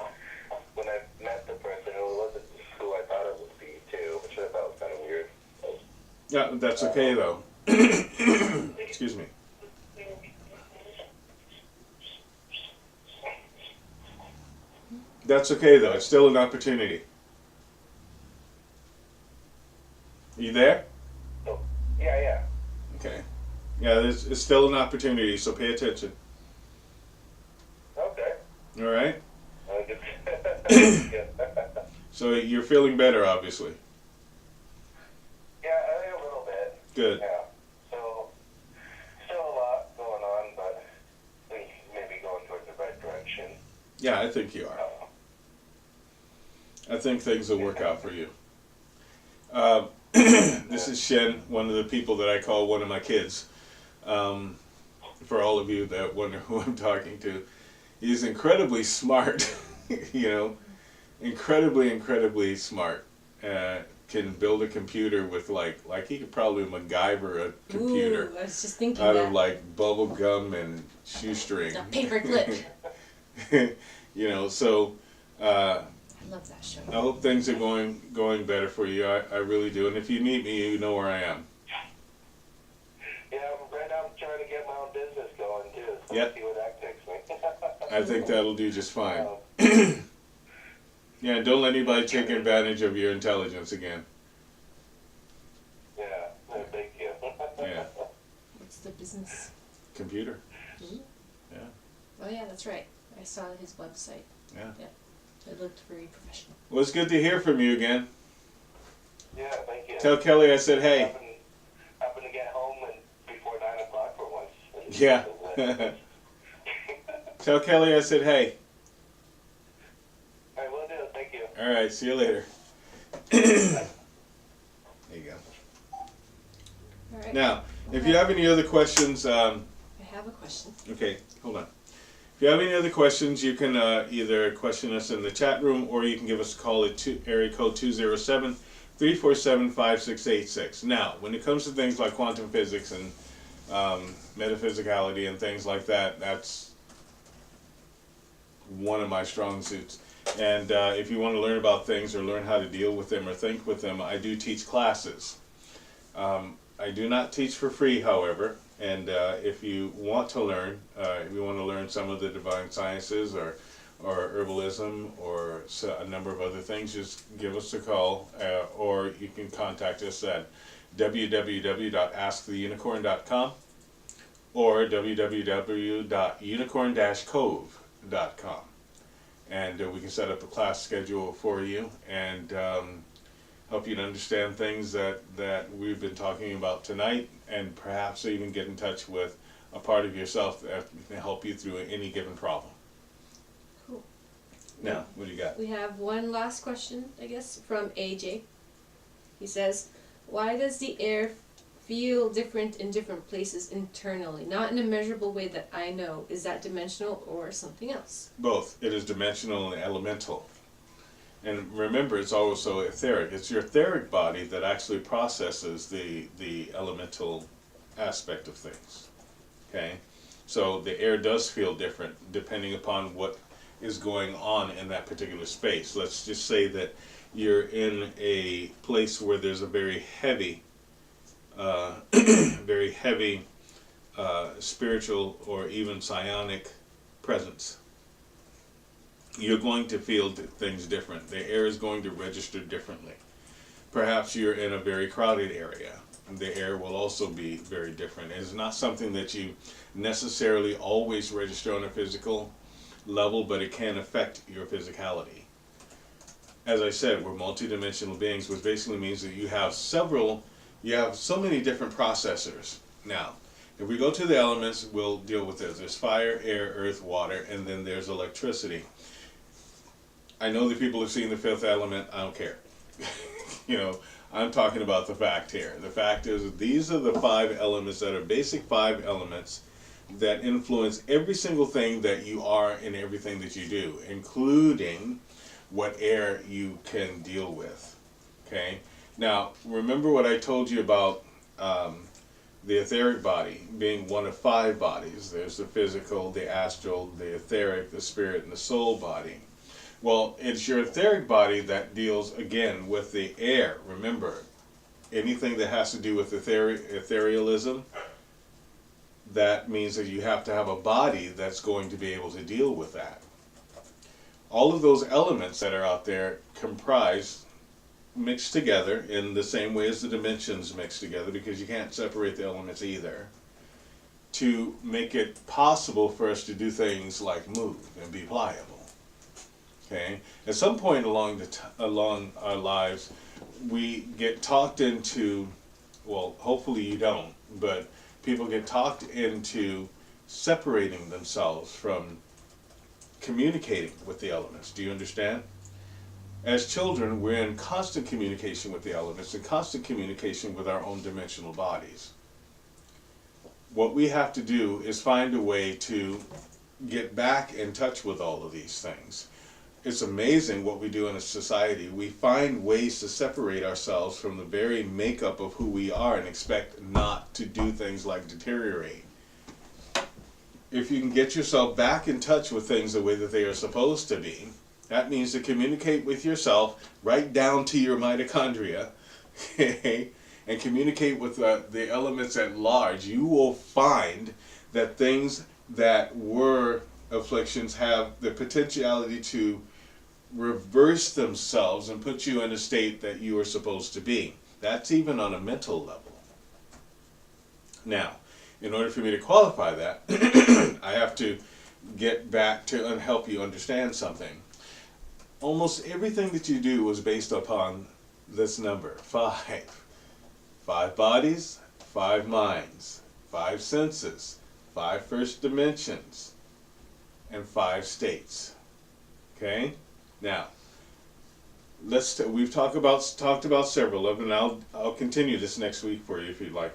when I met the person, it wasn't who I thought it would be too, which I thought was kind of weird. Yeah, that's okay though. Excuse me. That's okay though. It's still an opportunity. Are you there? Oh, yeah. Okay. Yeah, it's still an opportunity, so pay attention. Okay. All right? Good. So you're feeling better, obviously. Yeah, I think a little bit. Good. Yeah. So, still a lot going on, but maybe going towards the right direction. Yeah, I think you are. I think things will work out for you. This is Shen, one of the people that I call one of my kids. For all of you that wonder who I'm talking to, he's incredibly smart. You know, incredibly smart. Can build a computer with like he could probably MacGyver a computer. Ooh, I was just thinking out that. of like bubble gum and shoestring. A paper clip. You know, so I love that show. I hope things are going better for you. I really do. And if you need me, you know where I am. Yeah, right now I'm trying to get my own business going too. So Yeah. we'll see where that takes me. I think that'll do just fine. Yeah, don't let anybody take advantage of your intelligence again. Yeah, no, thank you. Yeah. What's the business? Computer. Mhm. Yeah. Oh yeah, that's right. I saw his website. Yeah. It looked very professional. Well, it's good to hear from you again. Yeah, thank you. Tell Kelly I said hey. Happen to get home before 9 o'clock for once. Yeah. Tell Kelly I said hey. All right, will do. Thank you. All right, see you later. There you go. All right. Now, if you have any other questions, I have a question. okay, hold on. If you have any other questions, you can either question us in the chat room or you can give us a call at area code 207-347-5686. Now, when it comes to things like quantum physics and metaphysicality and things like that, that's one of my strong suits. And if you want to learn about things or learn how to deal with them or think with them, I do teach classes. I do not teach for free, however, and if you want to learn, if you want to learn some of the divine sciences or herbalism or a number of other things, just give us a call, or you can contact us at www.asktheunicorn.com or www.unicorn-cove.com. And we can set up a class schedule for you and help you to understand things that we've been talking about tonight, and perhaps even get in touch with a part of yourself that can help you through any given problem. Cool. Now, what do you got? We have one last question, I guess, from AJ. He says, why does the air feel different in different places internally? Not in a measurable way that I know. Is that dimensional or something else? Both. It is dimensional and elemental. And remember, it's also etheric. It's your etheric body that actually processes the elemental aspect of things. Okay? So the air does feel different depending upon what is going on in that particular space. Let's just say that you're in a place where there's a very heavy spiritual or even psionic presence. You're going to feel things different. The air is going to register differently. Perhaps you're in a very crowded area. The air will also be very different. It's not something that you necessarily always register on a physical level, but it can affect your physicality. As I said, we're multidimensional beings, which basically means that you have so many different processors. Now, if we go to the elements, we'll deal with this. There's fire, air, earth, water, and then there's electricity. I know that people have seen the fifth element. I don't care. You know, I'm talking about the fact here. The fact is that these are the 5 elements that are basic 5 elements that influence every single thing that you are and everything that you do, including what air you can deal with. Okay? Now, remember what I told you about the etheric body being one of 5 bodies. There's the physical, the astral, the etheric, the spirit, and the soul body. Well, it's your etheric body that deals, again, with the air. Remember, anything that has to do with etherealism, that means that you have to have a body that's going to be able to deal with that. All of those elements that are out there comprise, mixed together in the same way as the dimensions mix together, because you can't separate the elements either, to make it possible for us to do things like move and be pliable. Okay? At some point along our lives, we get talked into, well, hopefully you don't, but people get talked into separating themselves from communicating with the elements. Do you understand? As children, we're in constant communication with the elements, in constant communication with our own dimensional bodies. What we have to do is find a way to get back in touch with all of these things. It's amazing what we do in a society. We find ways to separate ourselves from the very makeup of who we are and expect not to do things like deteriorate. If you can get yourself back in touch with things the way that they are supposed to be, that means to communicate with yourself right down to your mitochondria, okay, and communicate with the elements at large, you will find that things that were afflictions have the potentiality to reverse themselves and put you in a state that you are supposed to be. That's even on a mental level. Now, in order for me to qualify that, I have to get back to and help you understand something. Almost everything that you do was based upon this number, 5. 5 bodies, 5 minds, 5 senses, 5 first dimensions, and 5 states. Okay? Now, we've talked about several of them, and I'll continue this next week for you if you'd like.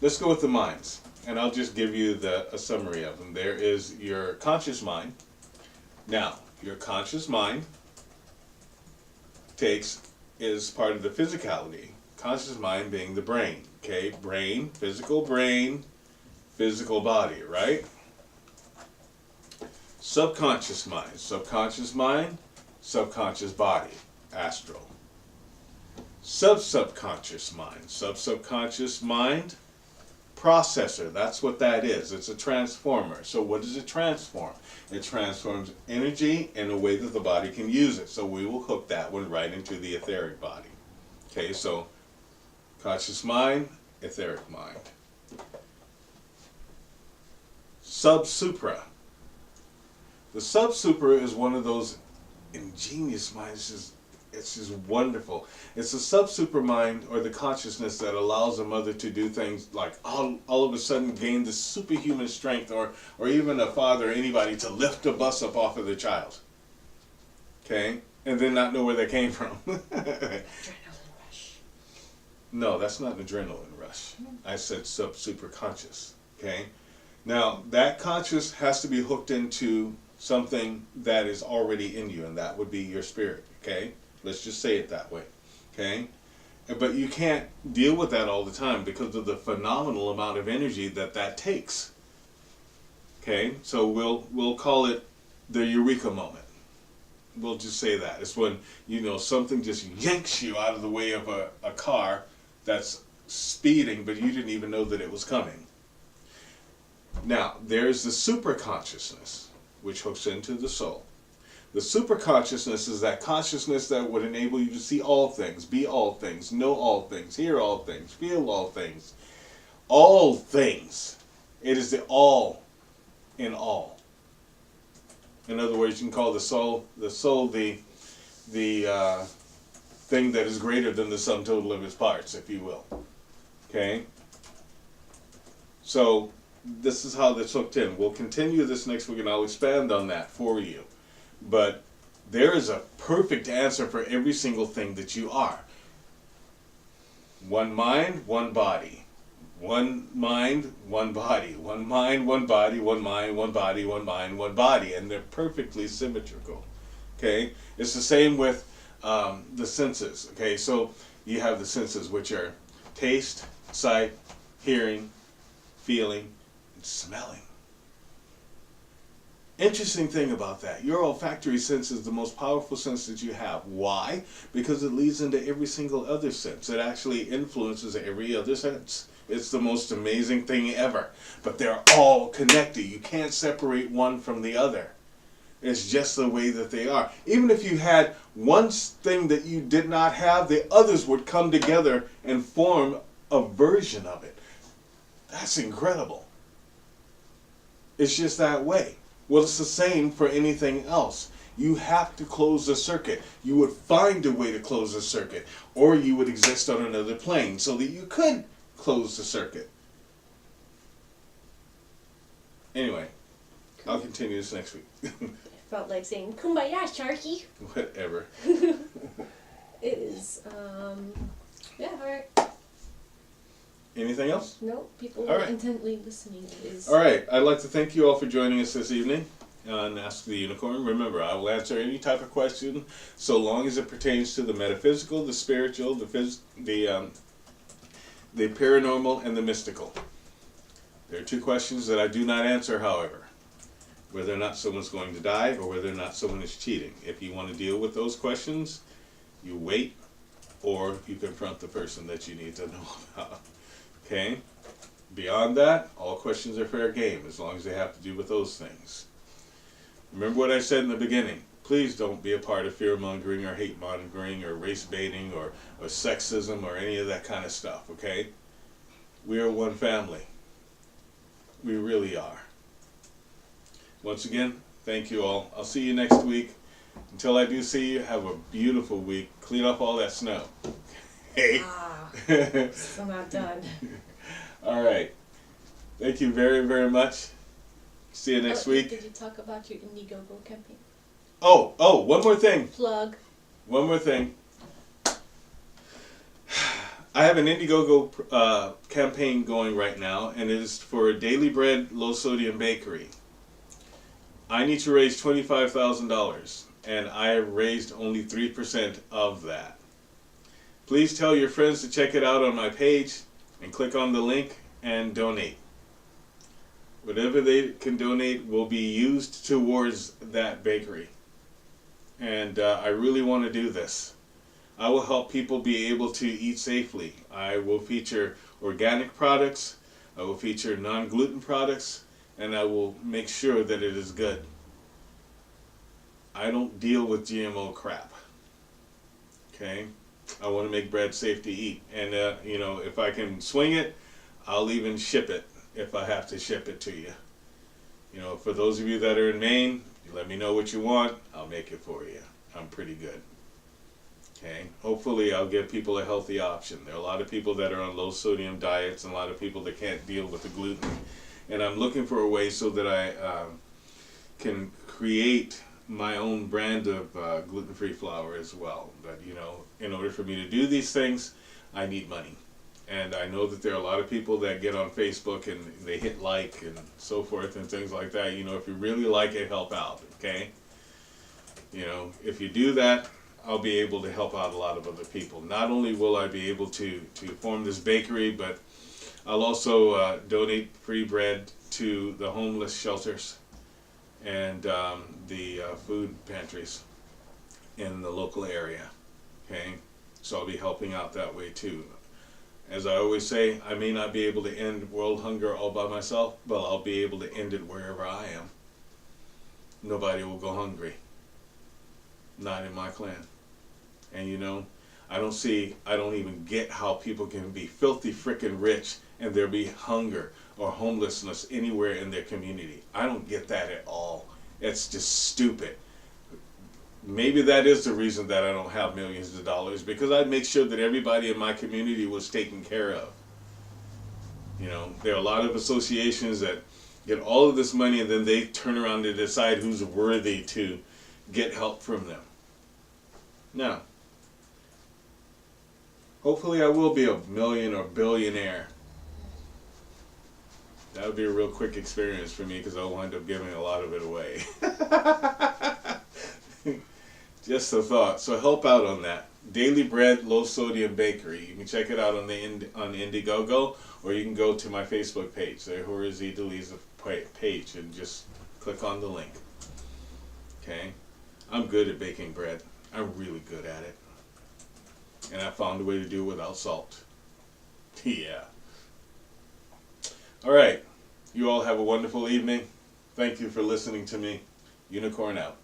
Let's go with the minds, and I'll just give you a summary of them. There is your conscious mind. Now, your conscious mind is part of the physicality. Conscious mind being the brain. Okay, brain, physical body, right? Subconscious mind, subconscious body, astral. Subconscious mind, processor. That's what that is. It's a transformer. So what does it transform? It transforms energy in a way that the body can use it. So we will hook that one right into the etheric body. Okay, so conscious mind, etheric mind. Sub-supra. The sub-supra is one of those ingenious minds. It's just wonderful. It's the sub-supra mind, or the consciousness, that allows a mother to do things like all of a sudden gain this superhuman strength, or even a father or anybody to lift a bus up off of their child. Okay? And then not know where they came from. Adrenaline rush. No, that's not an adrenaline rush. I said sub-super conscious. Okay? Now, that conscious has to be hooked into something that is already in you, and that would be your spirit. Okay? Let's just say it that way. Okay? But you can't deal with that all the time because of the phenomenal amount of energy that takes. Okay? So we'll call it the eureka moment. We'll just say that. It's when, something just yanks you out of the way of a car that's speeding, but you didn't even know that it was coming. Now, there's the super consciousness, which hooks into the soul. The super consciousness is that consciousness that would enable you to see all things, be all things, know all things, hear all things, feel all things. All things. It is the all in all. In other words, you can call the soul the thing that is greater than the sum total of its parts, if you will. Okay? So, this is how that's hooked in. We'll continue this next week, and I'll expand on that for you. But there is a perfect answer for every single thing that you are. One mind, one body. One mind, one body. One mind, one body. One mind, one body. One mind, one body. And they're perfectly symmetrical. Okay? It's the same with the senses. Okay? So you have the senses, which are taste, sight, hearing, feeling, and smelling. Interesting thing about that, your olfactory sense is the most powerful sense that you have. Why? Because it leads into every single other sense. It actually influences every other sense. It's the most amazing thing ever. But they're all connected. You can't separate one from the other. It's just the way that they are. Even if you had one thing that you did not have, the others would come together and form a version of it. That's incredible. It's just that way. Well, it's the same for anything else. You have to close the circuit. You would find a way to close the circuit, or you would exist on another plane so that you could close the circuit. Anyway, I'll continue this next week. felt like saying "Kumbaya, Sharky." Whatever. It is. Yeah. All right. Anything else? No, people All are right. intently listening. It is. All right. I'd like to thank you all for joining us this evening on Ask the Unicorn. Remember, I will answer any type of question so long as it pertains to the metaphysical, the spiritual, the paranormal, and the mystical. There are two questions that I do not answer, however. Whether or not someone's going to die or whether or not someone is cheating. If you want to deal with those questions, you wait or you confront the person that you need to know about. Okay? Beyond that, all questions are fair game as long as they have to do with those things. Remember what I said in the beginning. Please don't be a part of fear-mongering or hate-mongering or race-baiting or sexism or any of that kind of stuff, okay? We are one family. We really are. Once again, thank you all. I'll see you next week. Until I do see you, have a beautiful week. Clean up all that snow. Hey. Still not done. All right. Thank you very, very much. See you next week. Did you talk about your Indiegogo campaign? Oh, one more thing. Plug. One more thing. I have an Indiegogo campaign going right now, and it is for a Daily Bread low sodium bakery. I need to raise $25,000, and I have raised only 3% of that. Please tell your friends to check it out on my page and click on the link and donate. Whatever they can donate will be used towards that bakery. And I really want to do this. I will help people be able to eat safely. I will feature organic products, I will feature non-gluten products, and I will make sure that it is good. I don't deal with GMO crap. Okay? I want to make bread safe to eat. And, you know, if I can swing it, I'll even ship it if I have to ship it to you. You know, for those of you that are in Maine, you let me know what you want, I'll make it for you. I'm pretty good. Okay? Hopefully I'll give people a healthy option. There are a lot of people that are on low sodium diets and a lot of people that can't deal with the gluten. And I'm looking for a way so that I can create my own brand of gluten-free flour as well. But, you know, in order for me to do these things, I need money. And I know that there are a lot of people that get on Facebook and they hit like and so forth and things like that. You know, if you really like it, help out, okay? You know, if you do that, I'll be able to help out a lot of other people. Not only will I be able to form this bakery, but I'll also donate free bread to the homeless shelters and the food pantries in the local area, okay? So I'll be helping out that way too. As I always say, I may not be able to end world hunger all by myself, but I'll be able to end it wherever I am. Nobody will go hungry. Not in my clan. And you know, I don't even get how people can be filthy frickin' rich and there be hunger or homelessness anywhere in their community. I don't get that at all. It's just stupid. Maybe that is the reason that I don't have millions of dollars, because I'd make sure that everybody in my community was taken care of. You know, there are a lot of associations that get all of this money and then they turn around and decide who's worthy to get help from them. Now, hopefully I will be a million or billionaire. That would be a real quick experience for me because I'll wind up giving a lot of it away. Just a thought. So help out on that. Daily Bread Low Sodium Bakery. You can check it out on Indiegogo, or you can go to my Facebook page, the Horizzi Deliza page, and just click on the link. Okay? I'm good at baking bread. I'm really good at it. And I found a way to do it without salt. Yeah. Alright. You all have a wonderful evening. Thank you for listening to me. Unicorn out.